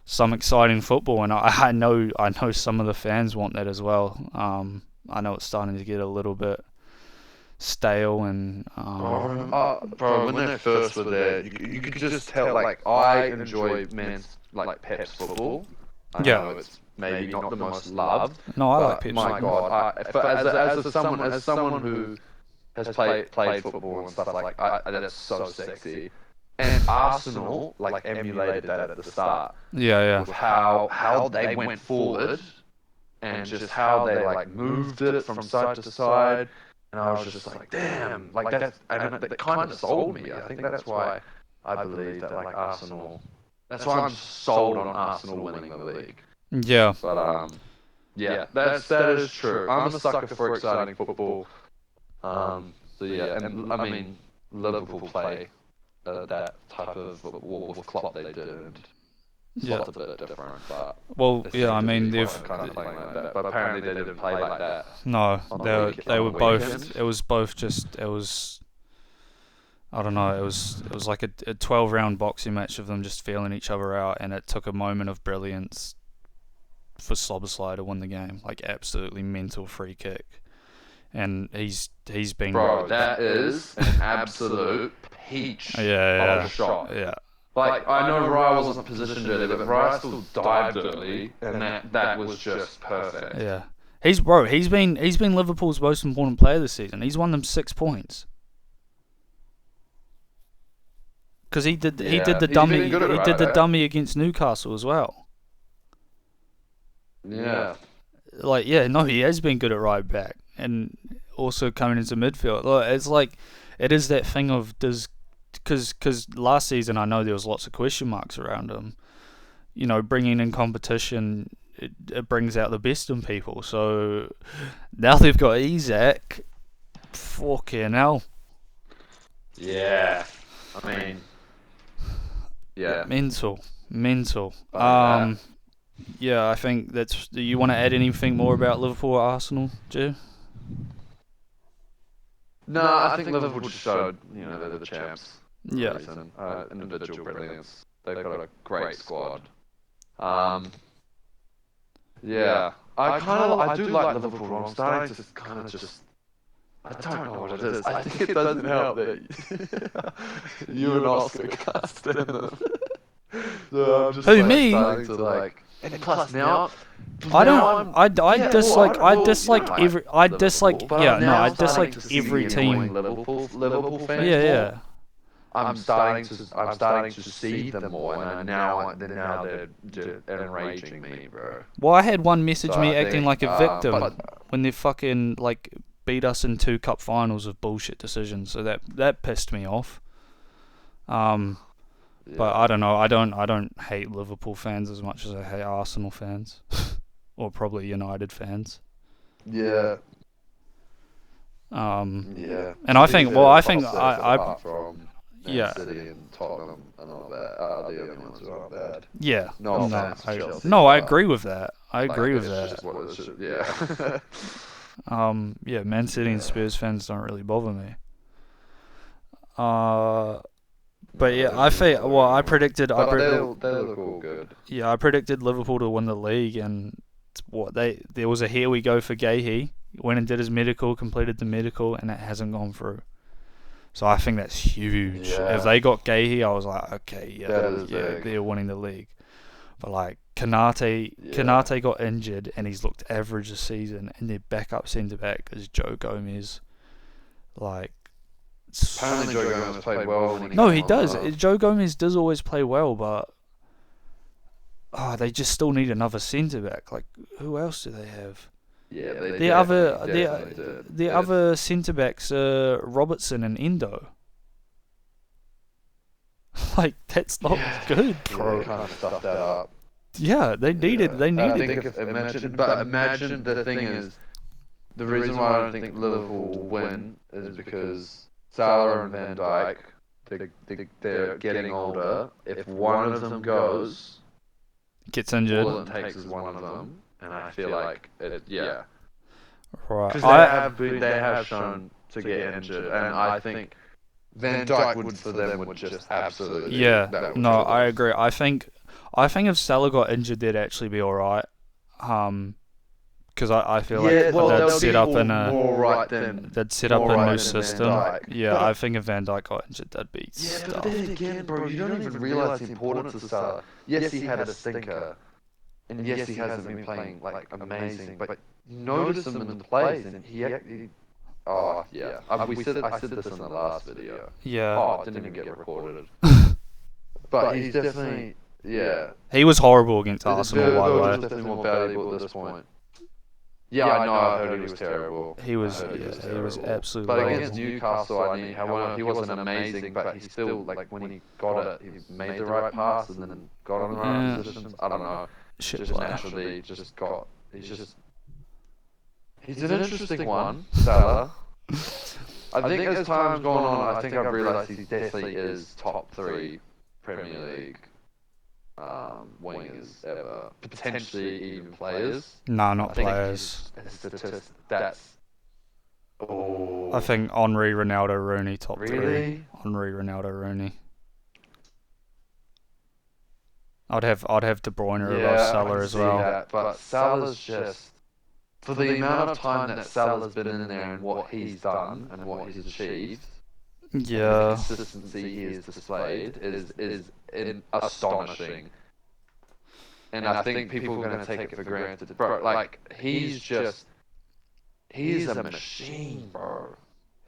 some exciting football, and I know some of the fans want that as well. I know it's starting to get a little bit stale, and bro, when they first were there, you could just tell. Like, I enjoy Pep's football. I know it's maybe not the most loved. No, I like Pep's my football. God, as someone who has played football and stuff that's so sexy. And Arsenal emulated that at the start. Yeah. With how they went forward. And just how they moved it from side to side, and I was just like, damn, that kind of sold me. I think that's why I believe that Arsenal. That's why I'm sold on Arsenal winning the league. Yeah. But that is true. I'm a sucker for exciting football. So yeah, and I mean Liverpool play that type of football with Klopp they did. And it's a bit different, but I mean they've kind of playing like that. But apparently they didn't play like that. No, they were both. It was both just. It was. I don't know. It was like a 12-round boxing match of them just feeling each other out, and it took a moment of brilliance for Szoboszlai to win the game. Like, absolutely mental free kick, and he's been Bro, that is an absolute peach of yeah a shot. yeah Like, I know Raya wasn't positioned early, but Raya still dived early, and that was just perfect. yeah. He's been Liverpool's most important player this season. He's won them 6 points. Because he did the dummy against Newcastle as well. Yeah. Like he has been good at right back and also coming into midfield. It's like it is that thing of because last season I know there was lots of question marks around him. Bringing in competition, it brings out the best in people. So now they've got Isak. Fucking hell. Yeah. I mean, yeah. Mental. That. Yeah, I think that's. Do you want to add anything more about Liverpool or Arsenal, Joe? No, I think Liverpool just showed, they're the champs. Yeah. Reason. Individual brilliance. They've got a great squad. Yeah. I do like Liverpool. I'm starting to kind of just. I don't know what it is. I think it doesn't help that you and Oscar can't stand them. So I'm just Who, me? starting to and plus now. I don't. I dislike. I dislike like every. I dislike. Liverpool, but Yeah, I'm no. now I starting dislike to see every the annoying team. Liverpool fans. Yeah, more. yeah. I'm starting to see them more, and now they're enraging me, bro. Well, I had one message So me I acting think, like a victim but when they fucking beat us in 2 cup finals of bullshit decisions. So that pissed me off. But I don't know. I don't hate Liverpool fans as much as I hate Arsenal fans, or probably United fans. Yeah. Yeah. And I think. Well, I think apart from yeah. City and Tottenham and all that are the only ones who aren't bad. Yeah. No offense to Chelsea. I agree with that. I agree with it's that. just what it should, yeah. Yeah, Man City and Spurs fans don't really bother me. But yeah, I think. Well, I predicted. But they look all good. Yeah, I predicted Liverpool to win the league, and there was a here we go for Gahey. Went and did his medical, completed the medical, and it hasn't gone through. So I think that's huge. Yeah. If they got Gahey, I was like, okay, big. they're winning the league. But Kanate got injured, and he's looked average this season, and their backup centre back is Joe Gomez. Apparently Joe Gomez played well. No, he does. Joe Gomez does always play well, but they just still need another centre back. Like, who else do they have? Yeah, they the other centre backs are Robertson and Endo. That's not good, bro. Yeah, kind of stuffed that up. Yeah, they needed. Imagine the thing is, the reason why I don't think Liverpool will win is because Salah and Van Dijk, they're getting older. If one of them gets injured, all it takes is one of them, and I feel like yeah. Right. Because they have shown to get injured, and I think Van Dijk would just absolutely. Yeah. No, I agree. I think if Salah got injured, they'd actually be all right. Because I feel like they'd set up in a new system. Yeah, I think if Van Dijk got injured, that'd be stuff. But then again, bro, you don't even realise the importance of Salah. Yes, he had a stinker, and yes, he hasn't been playing amazing, but notice him in the plays, and he oh yeah, I said this in the last video. Yeah. Oh, it didn't even get recorded. But he's definitely He was horrible against Arsenal, by the way. He's definitely more valuable at this point. Yeah, I know. I heard he was terrible. He was absolutely. But against Newcastle, he wasn't amazing, but he still when he got it, he made the right pass and then got on the right positions. I don't know. Naturally, he's an interesting one, Salah. I think as time's gone on, I think I've realised he definitely is top 3 Premier League wingers ever. Potentially even players. Nah, not players. I think Henry, Ronaldo, Rooney top 3. Really? Henry, Ronaldo, Rooney. I'd have De Bruyne above Salah as well. That, but Salah's just for the amount of time that Salah's been in there and what he's done and what he's achieved and the Yeah. consistency he has displayed is astonishing. And I think people are going to take it for granted. Bro, like, he's a machine, bro.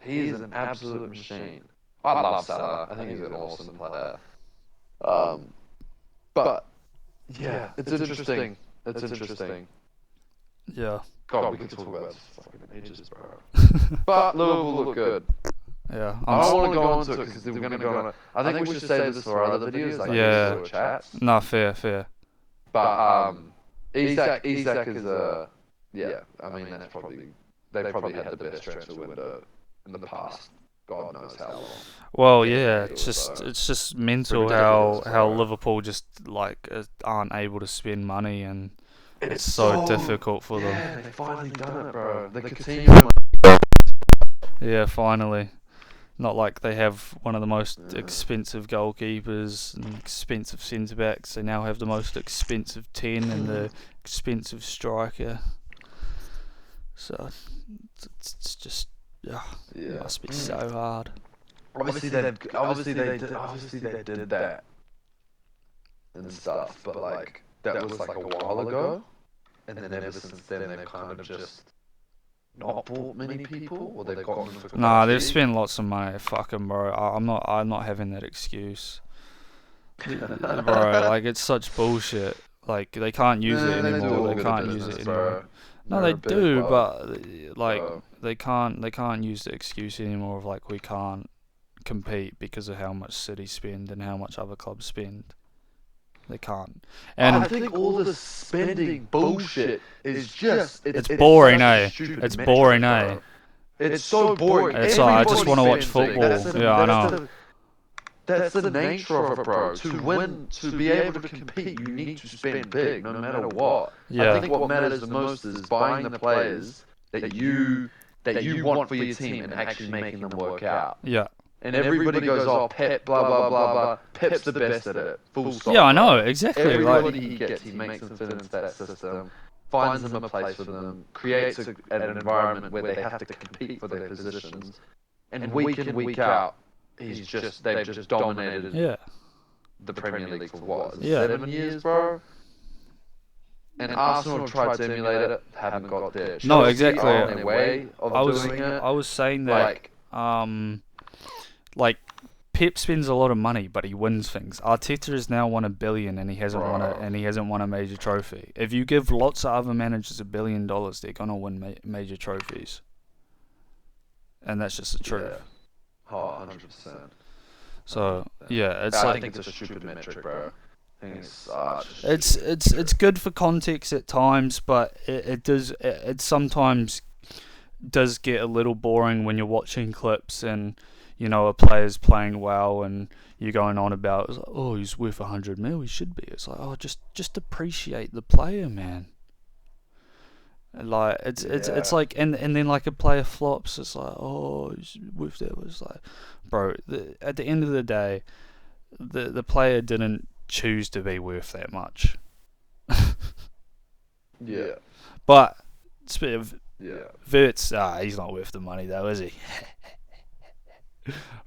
He is an absolute machine. I love Salah. I think he's an awesome player. But, yeah, it's interesting. It's interesting. Yeah. God, we could talk about this for fucking ages, bro. But Liverpool look good. Yeah. I don't want to go into it because we're going to go on it. I think we should save this for other videos, like Yeah. these sort of chats. No, fair. But Isak is a yeah. I mean, that's probably they probably had the best transfer window in the past. God knows how long. Well, Getting yeah, into it's just mental ridiculous, how bro. Liverpool just like aren't able to spend money, and It's so difficult for them. Yeah, they finally done it, bro. The Coutinho one. Yeah, finally. Not like they have one of the most expensive goalkeepers and expensive centre backs. They now have the most expensive 10 and the expensive striker. So it's just it Yeah. must be so hard. Obviously they did that and stuff, but like that was like a while ago, and then ever since then they've kind of just not bought many people, or they've gotten them for quite Nah, they've cheap. spent lots of money. Fucking bro, I'm not having that excuse. Bro, like it's such bullshit. Like they can't use it They do anymore. all They good can't use business, it bro. anymore. No, They're they a big do, club, but like bro. they can't use the excuse anymore of like we can't compete because of how much City spend and how much other clubs spend. They can't. And I think all this spending bullshit is just it's boring, such a eh? stupid It's metric, boring, bro. eh? It's so boring. It's like, I just Everybody want to watch spends big. football. Yeah, I know. That's the nature of it, bro. To win, to be able to compete, you need to spend big, no matter what. Yeah. I think what matters the most is buying the players that you want for your team and actually making them work out. Yeah. And everybody goes, oh, Pep, blah blah blah blah. Pep's the best at it. Full stop. Yeah, I bro. know exactly. Everybody Like he gets, he makes them fit into that system, finds them a place for them, creates an environment where they have to compete for their positions, and week in, week out, they've just dominated yeah. the Premier League for what, Yeah. 7 years, bro? And Arsenal tried to emulate it, haven't got there. No, Chelsea exactly. are on their way of doing it. I was saying that like Pep spends a lot of money, but he wins things. Arteta has now won $1 billion, and he hasn't won a major trophy. If you give lots of other managers $1 billion, they're gonna win major trophies, and that's just the truth. Yeah. Oh, 100%. So yeah, it's I like think it's a stupid metric, bro. I think it's such. it's good for context at times, but it sometimes does get a little boring when you're watching clips and a player's playing well and you're going on about it's like, oh, he's worth 100 mil, he should be. It's like, oh, just appreciate the player, man. Like it's like and then like a player flops, it's like, oh, he's worth that. It's like, bro, at the end of the day, the player didn't choose to be worth that much. Yeah. But speaking of Yeah. Verts, he's not worth the money though, is he?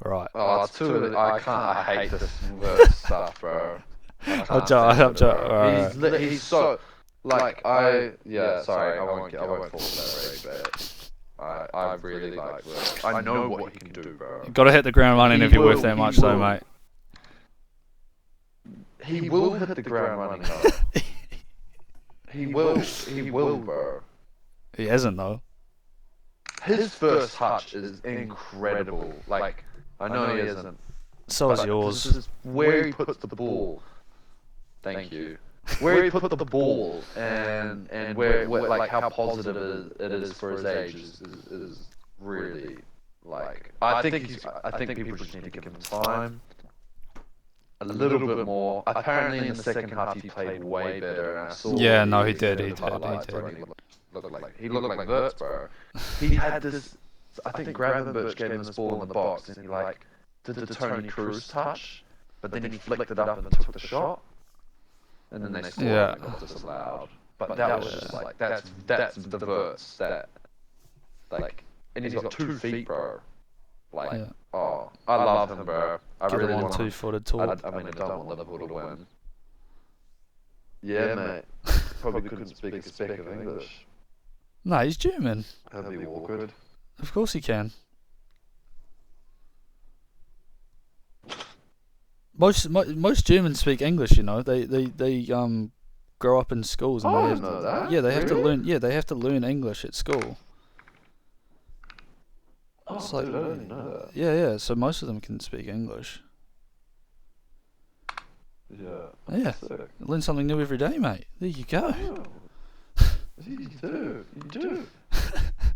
Right. Oh, it's too early. I hate this Verts stuff, bro. I'm joking. He's so sorry, I won't fall for that rage, but I really like Verts. I know what he can do, bro. Got to hit the ground running if you're worth that much, though, mate. He will hit the ground running, though. He will, bro. He hasn't though. His first touch is incredible. Like, I know he hasn't. So is yours. This is where he puts the ball. Thank you. Where he put the ball and where like how positive it is for his age is really like. I think people just need to give him time. A little bit more. Apparently, in the second half, he played way better. And I saw. Yeah, no, he did. He looked like Verts, bro. He had this. I think Gravenberch gave him this ball in the box, and he did the Tony Cruz touch, but then he flicked it up and took the shot, and then they scored and it got disallowed. But that was just like that's the verse that like, and he's got 2 feet, bro. Like, Yeah. oh, I love him, bro. I Get really him on want him. 2-footed talk. I mean, I don't want Liverpool to win. Yeah, mate. Probably couldn't speak a speck of English. No, he's German. That'd be awkward. Of course he can. Most Germans speak English, you know. They grow up in schools and I they didn't have know to, that. yeah, they have to Really? learn they have to learn English at school. Oh, It's like, dude, I didn't know that. yeah, so most of them can speak English. Yeah. Yeah. Sick. Learn something new every day, mate. There you go. Oh, you do. You do.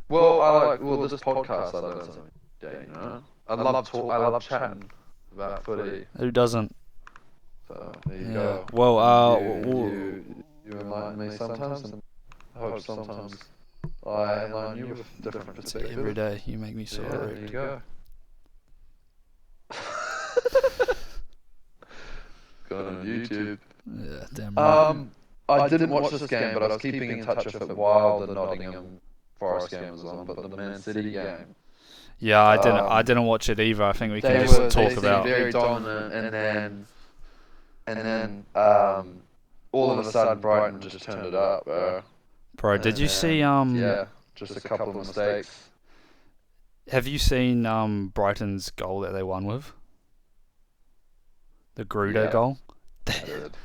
Well, this podcast I learned something today, you know. I love chatting about footy. Who doesn't? So there you Yeah. go. Well, You enlighten me sometimes, and I hope sometimes I enlighten you with different perspectives. every day you make me so Yeah, there you happy. go. Got on YouTube. Yeah, damn right. I didn't watch this game, but I was keeping in touch with it while the Nottingham Forest game was on. But the Man City game, Yeah, I didn't watch it either. I think we can they just were talk they about. seemed very dominant, and then all of a sudden Brighton just turned it up. Bro, did you see Yeah, just a couple of mistakes. Have you seen Brighton's goal that they won with? The Gruder Yeah. goal? I did.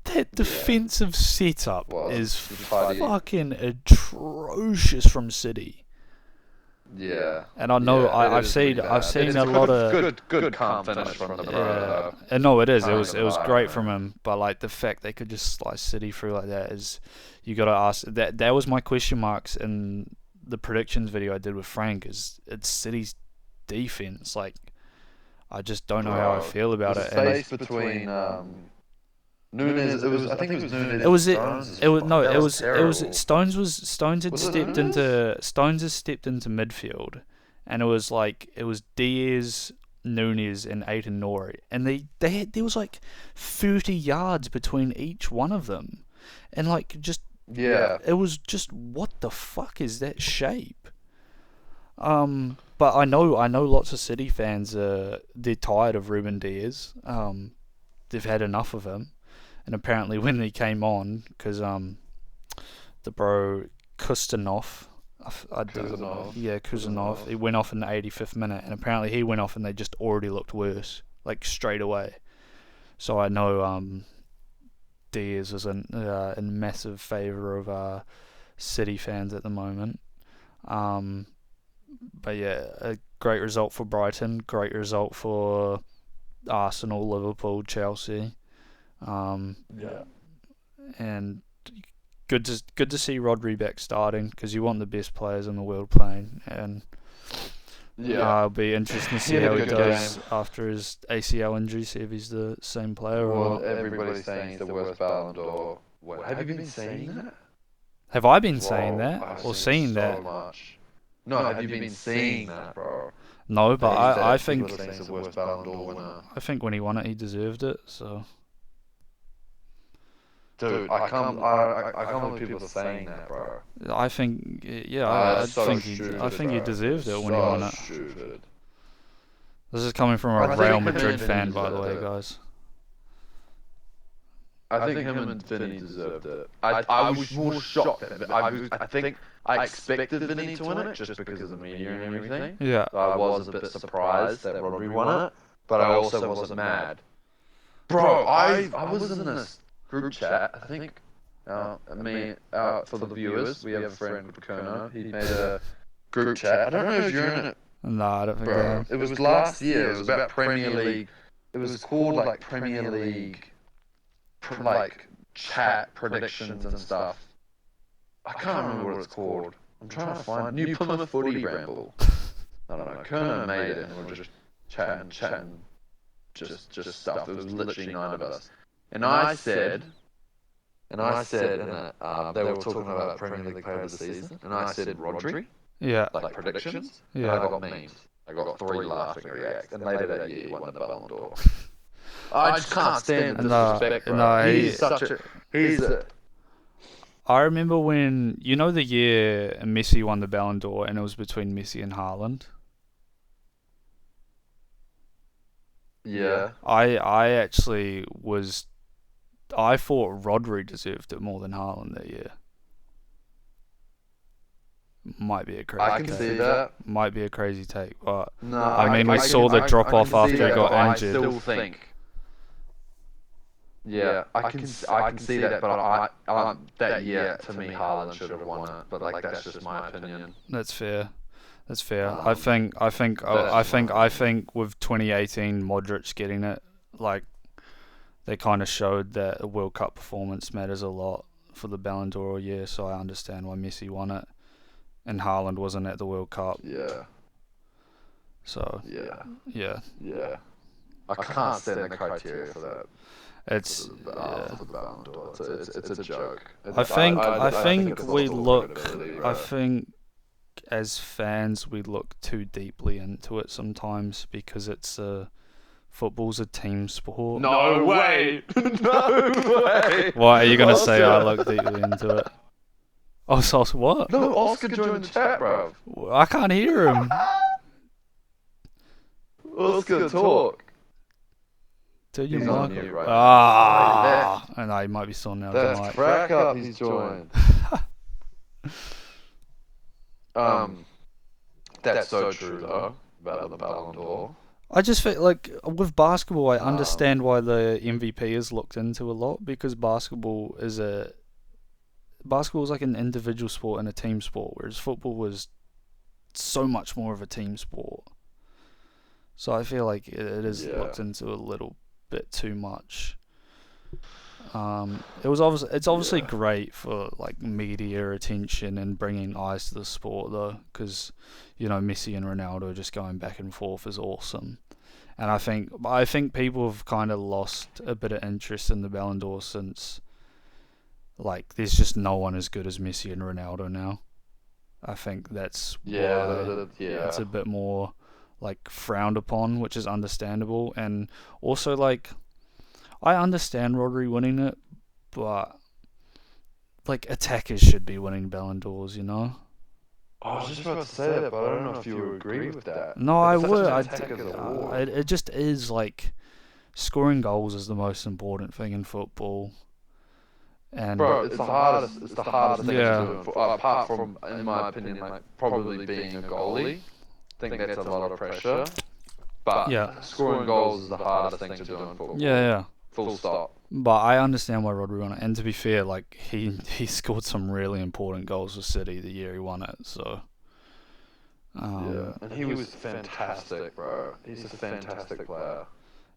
That defensive setup Well, is tidy. fucking atrocious from City. Yeah. And I know Yeah, I've seen It's a lot of good calm finish from the bro. and no, it is. Can't It even was lie, great man. from him. But like the fact they could just slice City through like that is, you got to ask. That was my question marks in the predictions video I did with Frank. Is it's City's defense? Like, I just don't know how I Bro, feel about the it. And space between Nunes. I think it was Nunes. it was Stones. it was no That it was terrible. Stones had Was it stepped Nunes? into midfield, and it was Diaz, Nunes, and Aiton Nori, and there was like 30 yards between each one of them, and like just Yeah. it was just, what the fuck is that shape? But I know lots of City fans they're tired of Ruben Diaz. They've had enough of him. And apparently when he came on, because the bro Kustanov, Kustanov, he went off in the 85th minute, and apparently he went off and they just already looked worse, like straight away. So I know Diaz is in massive favour of City fans at the moment. But yeah, a great result for Brighton, great result for Arsenal, Liverpool, Chelsea. Yeah. And good to see Rodri back starting, because you want the best players in the world playing, and it'll be interesting to see He had how a he good does game. after his ACL injury, see if he's the same player or Well, not. everybody's saying he's the worst Ballon d'Or. What, have you been saying that? Have I been saying Bro, that I've or seen seeing so that? much. No, have you been seeing that, bro? No, but I People think are saying he's the worst Ballon d'Or winner. when he won it, he deserved it. So Dude, I can't believe people are saying that, bro. I think, I That's so think stupid, he bro. deserved it when he won it. Stupid. This is coming from I a think Real him and Madrid Vinny fan, by the deserved way, it. guys. I think him and Vinny deserved it. I was more shocked at it. I think I expected Vinny to win it just because of the media and everything. Yeah. So I was a bit surprised that Rodri won it, but I also wasn't mad. Bro, I was in this group chat, I think, for the viewers, we have a friend called Kono. He made a group chat. I don't know if you're in it, No, I don't think I bro. am. It was last year. It was about Premier League. It was called like Premier League, like chat predictions and stuff. I can't remember what it's called. I'm trying to find New Plymouth Footy Ramble. I don't know. Kono made it, and we were just chatting, just stuff. It was literally 9 of us, and I said in that they were talking about Premier League Player of the Season, and I said Rodri, Yeah. like predictions. Yeah. And I got memes. I got 3 laughing reacts, and later that year he won the Ballon d'Or. I just can't stand the disrespect, bro. No, He's such a I remember when the year Messi won the Ballon d'Or, and it was between Messi and Haaland. Yeah. I actually was. I thought Rodri deserved it more than Haaland that year. Might be a crazy I can take. see that. Might be a crazy take, but No, I mean, we saw the drop off can see after he that, got but injured. I still think. Yeah, I can see that, but I that year to me Haaland should have won it, but like that's just my opinion. That's fair. That's fair. Um, I think that's I think with 2018 Modric getting it, like they kind of showed that a World Cup performance matters a lot for the Ballon d'Or year. So I understand why Messi won it, and Haaland wasn't at the World Cup. Yeah. So Yeah. yeah, Yeah. I can't stand the criteria for that. it's For yeah. the Ballon d'Or. It's a joke. I think it's we lost all look. credibility, I bro. think as fans we look too deeply into it sometimes because football's a team sport. No way! No way! What are you gonna say? I Oscar! look deeply into it. Oh, so what? No, Oscar joined the chat, bro. I can't hear him. Oscar, talk. Turn your He's on mic mute off. right now. Ah, and I might be sorting out the That's mic. crack up. He's joined. That's so true though about the Ballon d'Or. I just feel like with basketball, I understand why the MVP is looked into a lot because basketball is like an individual sport and a team sport, whereas football was so much more of a team sport. So I feel like it is looked into a little bit too much. It's obviously great for like media attention and bringing eyes to the sport though, because Messi and Ronaldo just going back and forth is awesome. And I think people have kind of lost a bit of interest in the Ballon d'Or since like there's just no one as good as Messi and Ronaldo now. I think that's why it's a bit more like frowned upon, which is understandable. And also like I understand Rodri winning it, but like attackers should be winning Ballon d'Ors, I was just about to say that, but I don't know if you would agree with that. No, I It's would. such an attacker's award. It just is like scoring goals is the most important thing in football. And Bro, it's the hardest. It's the hardest thing Yeah. to do. Apart from, in my opinion, like probably being a goalie. I think that's a lot of pressure. But Yeah. scoring goals is the hardest thing to do in football. yeah. Full stop. But I understand why Rodri won it. And to be fair, like he scored some really important goals for City the year he won it. So And he was fantastic, bro. He's a fantastic player.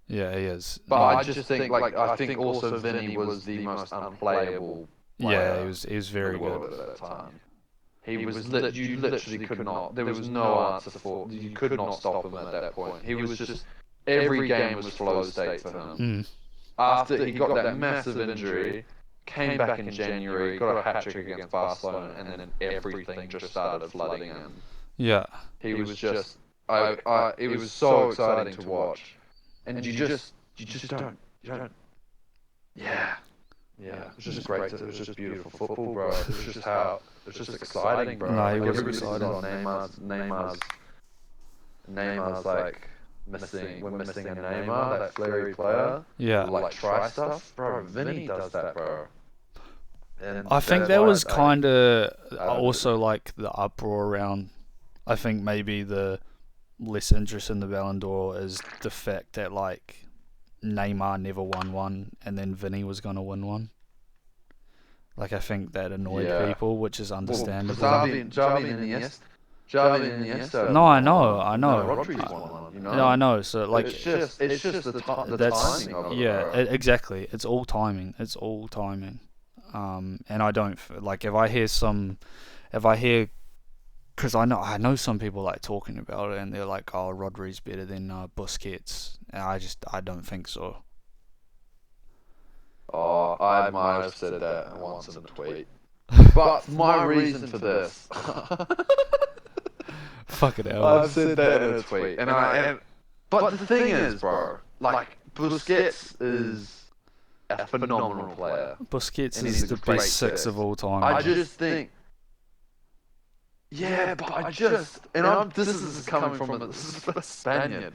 yeah, he is. But I just think, I think also Vinny was the most unplayable player Yeah, he was very in the world good. at that time. He was you literally could not. There was no answer for. You could not stop him at that point. He was just every game was flow state for him. After he got that massive injury, came back in January, got a hat trick against Barcelona, and then everything just started flooding in. Yeah. He was just, it was so exciting to watch, and you just don't, yeah. It was just great. It was just beautiful football, bro. It was just exciting, bro. No, he was Everybody's exciting. on Neymar's like missing. We're missing a Neymar, that flary player. Yeah. Like try stuff, bro. Vinny does that, bro. And I think that's that why was I- kind of also like the uproar around. I think maybe the less interest in the Ballon d'Or is the fact that like Neymar never won one, and then Vinny was gonna win one. Like I think that annoyed people, which is understandable. Xavi and Iniesta. No, I know. Rodri's won one, you know. No, I know. So like, it's just the timing of it. yeah, bro. exactly. It's all timing. And I don't like if I hear, because I know some people like talking about it and they're like, oh, Rodri's better than Busquets, and I don't think so. Oh, I might have said that once in a tweet. But my reason for this. Fuck it hell. I've said that in a tweet, but the thing is, bro, like Busquets is a phenomenal player. Busquets And is he's a the great best six of all time. I just think, yeah, but I just, and this is coming from a Spaniard.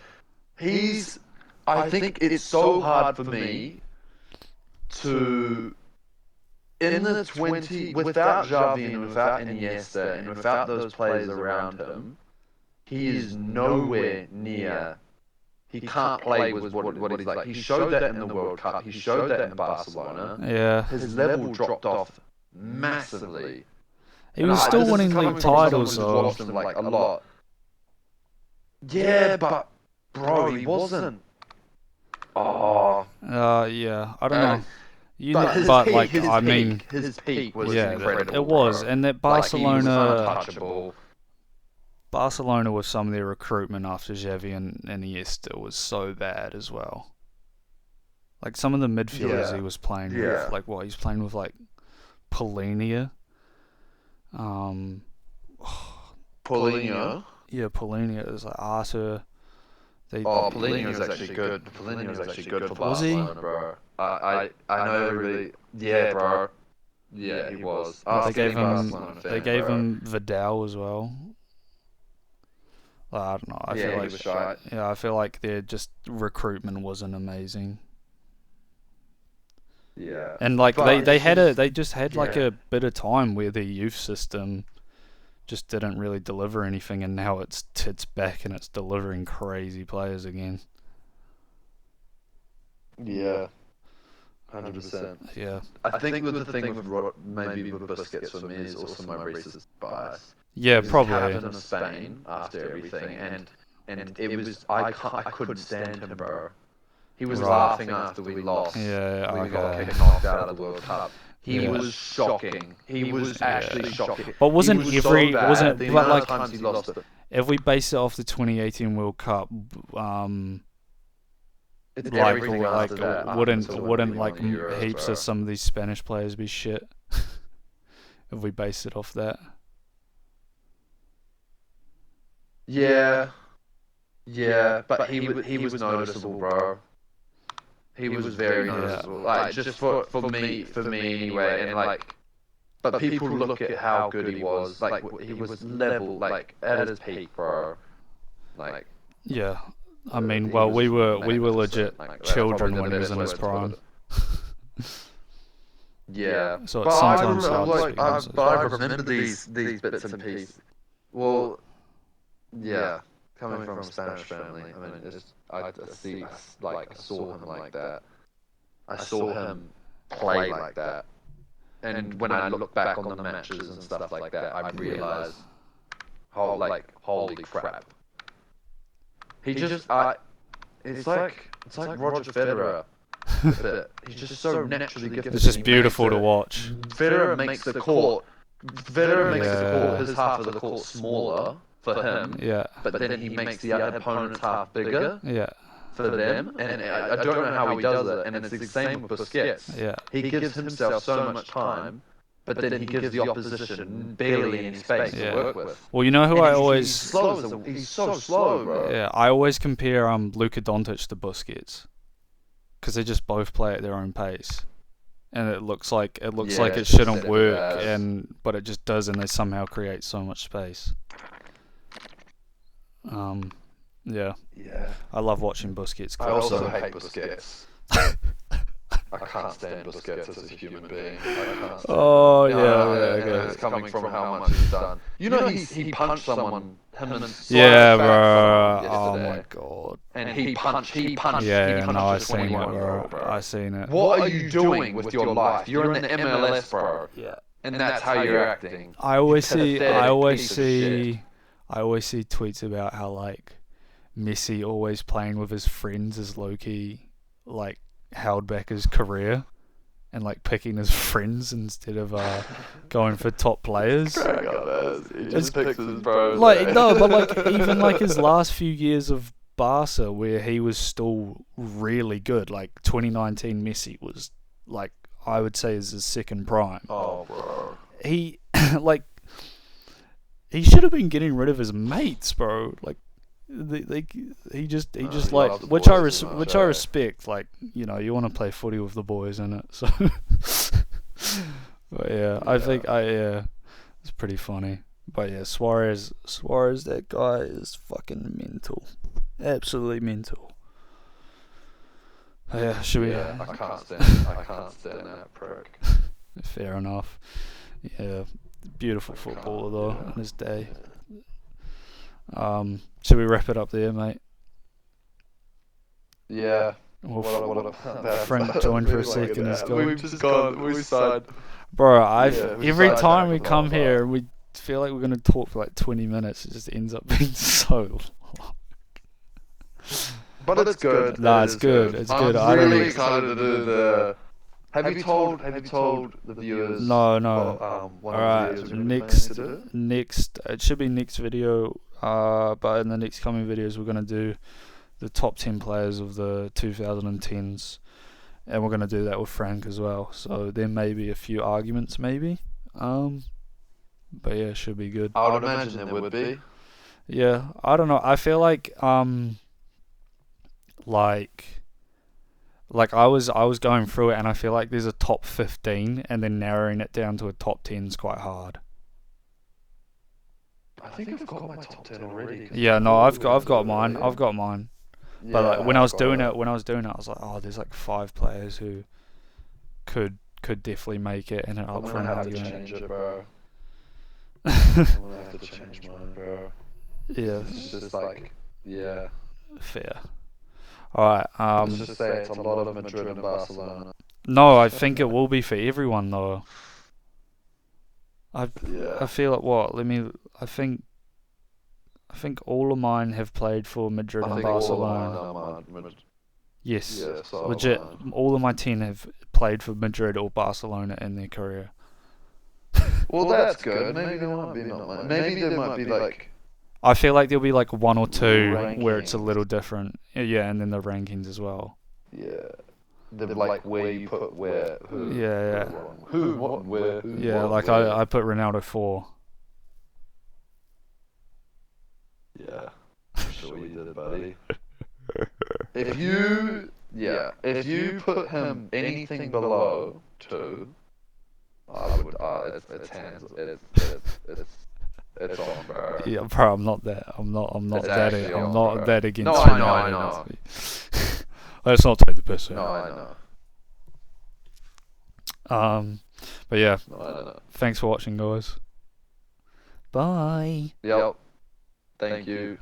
I think it's so hard for me to, in the 20, without Xavi and without Iniesta and without those players around him, he is nowhere near. He can't play with what he's like. He showed that in the World Cup. He showed that in Barcelona. Yeah. His level dropped off massively. He was still winning league titles, though. Watched him like a lot. Yeah, but bro, he wasn't. Oh. Yeah. I don't know. His peak was yeah, incredible. It was, bro. and that Like, he was Barcelona, untouchable. Barcelona with some of their recruitment after Xavi and Iniesta was so bad as well. Like some of the midfielders he was playing with, like what he's playing with, like Paulinho. Paulinho. Yeah, Paulinho. It was like Arthur. Paulinho was actually good. Paulinho was actually good for Barcelona, bro. I know really. Yeah, bro. Yeah, he was. They gave him Vidal as well. Like, I don't know. I feel like he was shy. Yeah, I feel like their just recruitment wasn't amazing. Yeah. And like they just had like a bit of time where their youth system just didn't really deliver anything, and now it's back and it's delivering crazy players again. Yeah. 100%. Yeah. I think with the thing with maybe with Busquets for me is also my racist bias. Yeah, probably. Captain of Spain after everything, and it was I couldn't stand him, bro. He was laughing after we lost. Yeah, we got kicked knocked out of the World Cup. He was shocking. He was actually shocking. But wasn't he was every so bad, wasn't the but amount like of times he lost it. if we base it off the 2018 World Cup, It's like everything after that, wouldn't like Euros, heaps bro. of some of these Spanish players be shit if we base it off that? Yeah, but he was noticeable, bro. He was very noticeable. Like just for me anyway, and like, but people look at how good he was. Like he was level, like at his peak, bro. Like Yeah. I mean, well, we were legit children when he was in his prime. Yeah. So it's sometimes hard to speak on, but I remember these bits and pieces. Well, yeah, coming from a Spanish family, I mean, I saw him like that. I saw him play like that, and when I look back on the matches and stuff like that, I realized, holy crap. He just, it's like Roger Federer. He's just so naturally gifted. It's just beautiful to watch. Federer makes the court, his half of the court smaller for him. Yeah. But then he makes the opponent's half bigger. Yeah. For them, and I don't know how he does it. And it's the same with Busquets. Yeah. He gives himself so much time, but then he gives the opposition barely any space to work with. Well, you know who he's so slow, bro. Yeah, I always compare Luka Doncic to Busquets because they just both play at their own pace, and it looks like it shouldn't work, but it just does, and they somehow create so much space. Yeah. I love watching Busquets. I also hate Busquets. I can't stand Busquets as a human being. Oh, yeah. It's coming from how much he's done. You know, he punched someone. Yeah, bro. Oh my god. And he punched. Yeah, no, I seen it, bro. I seen it. What are you doing with your life? You're in the MLS, bro. Yeah. And that's how you're acting. I always see tweets about how like Messi always playing with his friends is low-key like held back his career and like picking his friends instead of going for top players. He just picks his bros. Like no, but like even like his last few years of Barca where he was still really good, like 2019 Messi was like I would say is his second prime. Oh, bro. He like he should have been getting rid of his mates, bro. Like he just He like loves the which I boys too much, which I respect. Like, you know, you want to play footy with the boys in it. So, but yeah, I think it's pretty funny. But yeah, Suarez, that guy is fucking mental, absolutely mental. Yeah, should we? Yeah, I can't stand that prick. Fair enough. Yeah, beautiful I footballer can't, though yeah. on his day. Should we wrap it up there, mate? Yeah. Well, That's Frank joined for a we've like second. He's gone. we've just gone. We signed. Bro, We every time we sidetracked come a lot, here and we feel like we're gonna talk for like 20 minutes, it just ends up being so. but it's good. Nah, It it's is good. It's good. I'm really excited to do the. Have you told the viewers? No, no. One Alright, of the videos we're planning to do? next. It should be next video. But in the next coming videos, we're gonna do the top 10 players of the 2010s, and we're gonna do that with Frank as well. So there may be a few arguments, maybe. But yeah, it should be good. I would imagine there would be. Yeah, I don't know. I feel like like I was going through it, and I feel like there's a top 15, and then narrowing it down to a top 10 is quite hard. I think I've got my top 10 already. Yeah, no, I've got mine. I've got mine. But Yeah, like when I was doing it, I was like, oh, there's like 5 players who could definitely make it and I'm up for gonna an have to argument. change it, bro. I'm gonna have to change mine, bro. Yeah, It's just like, yeah. fair. All right. Let's just say it's a lot of Madrid and Barcelona. No, I think it will be for everyone though. I Yeah. feel like what? I think all of mine have played for Madrid I and think all of Barcelona. mine are Madrid. Yes. Yeah, so Legit. All of my 10 have played for Madrid or Barcelona in their career. Well, that's good. Maybe there might be not mine. Maybe there might be like. I feel like there'll be like 1 or 2 where it's a Rankings. little different. Yeah, and then the rankings as well. Yeah. The like where you put where who. Yeah, Who what and where. Who, yeah. what, Like where. I put Ronaldo 4. Yeah. I'm sure you did, buddy. If you put him anything below 2, I would. It's hands. It's on, bro. Yeah, bro, I'm not that. I'm not It's that. actually I'm on, not bro. that against. No, you. I know. Let's not take the piss No, out. I know. But yeah, No, I know. thanks for watching, guys. Bye. Yep. Thank you.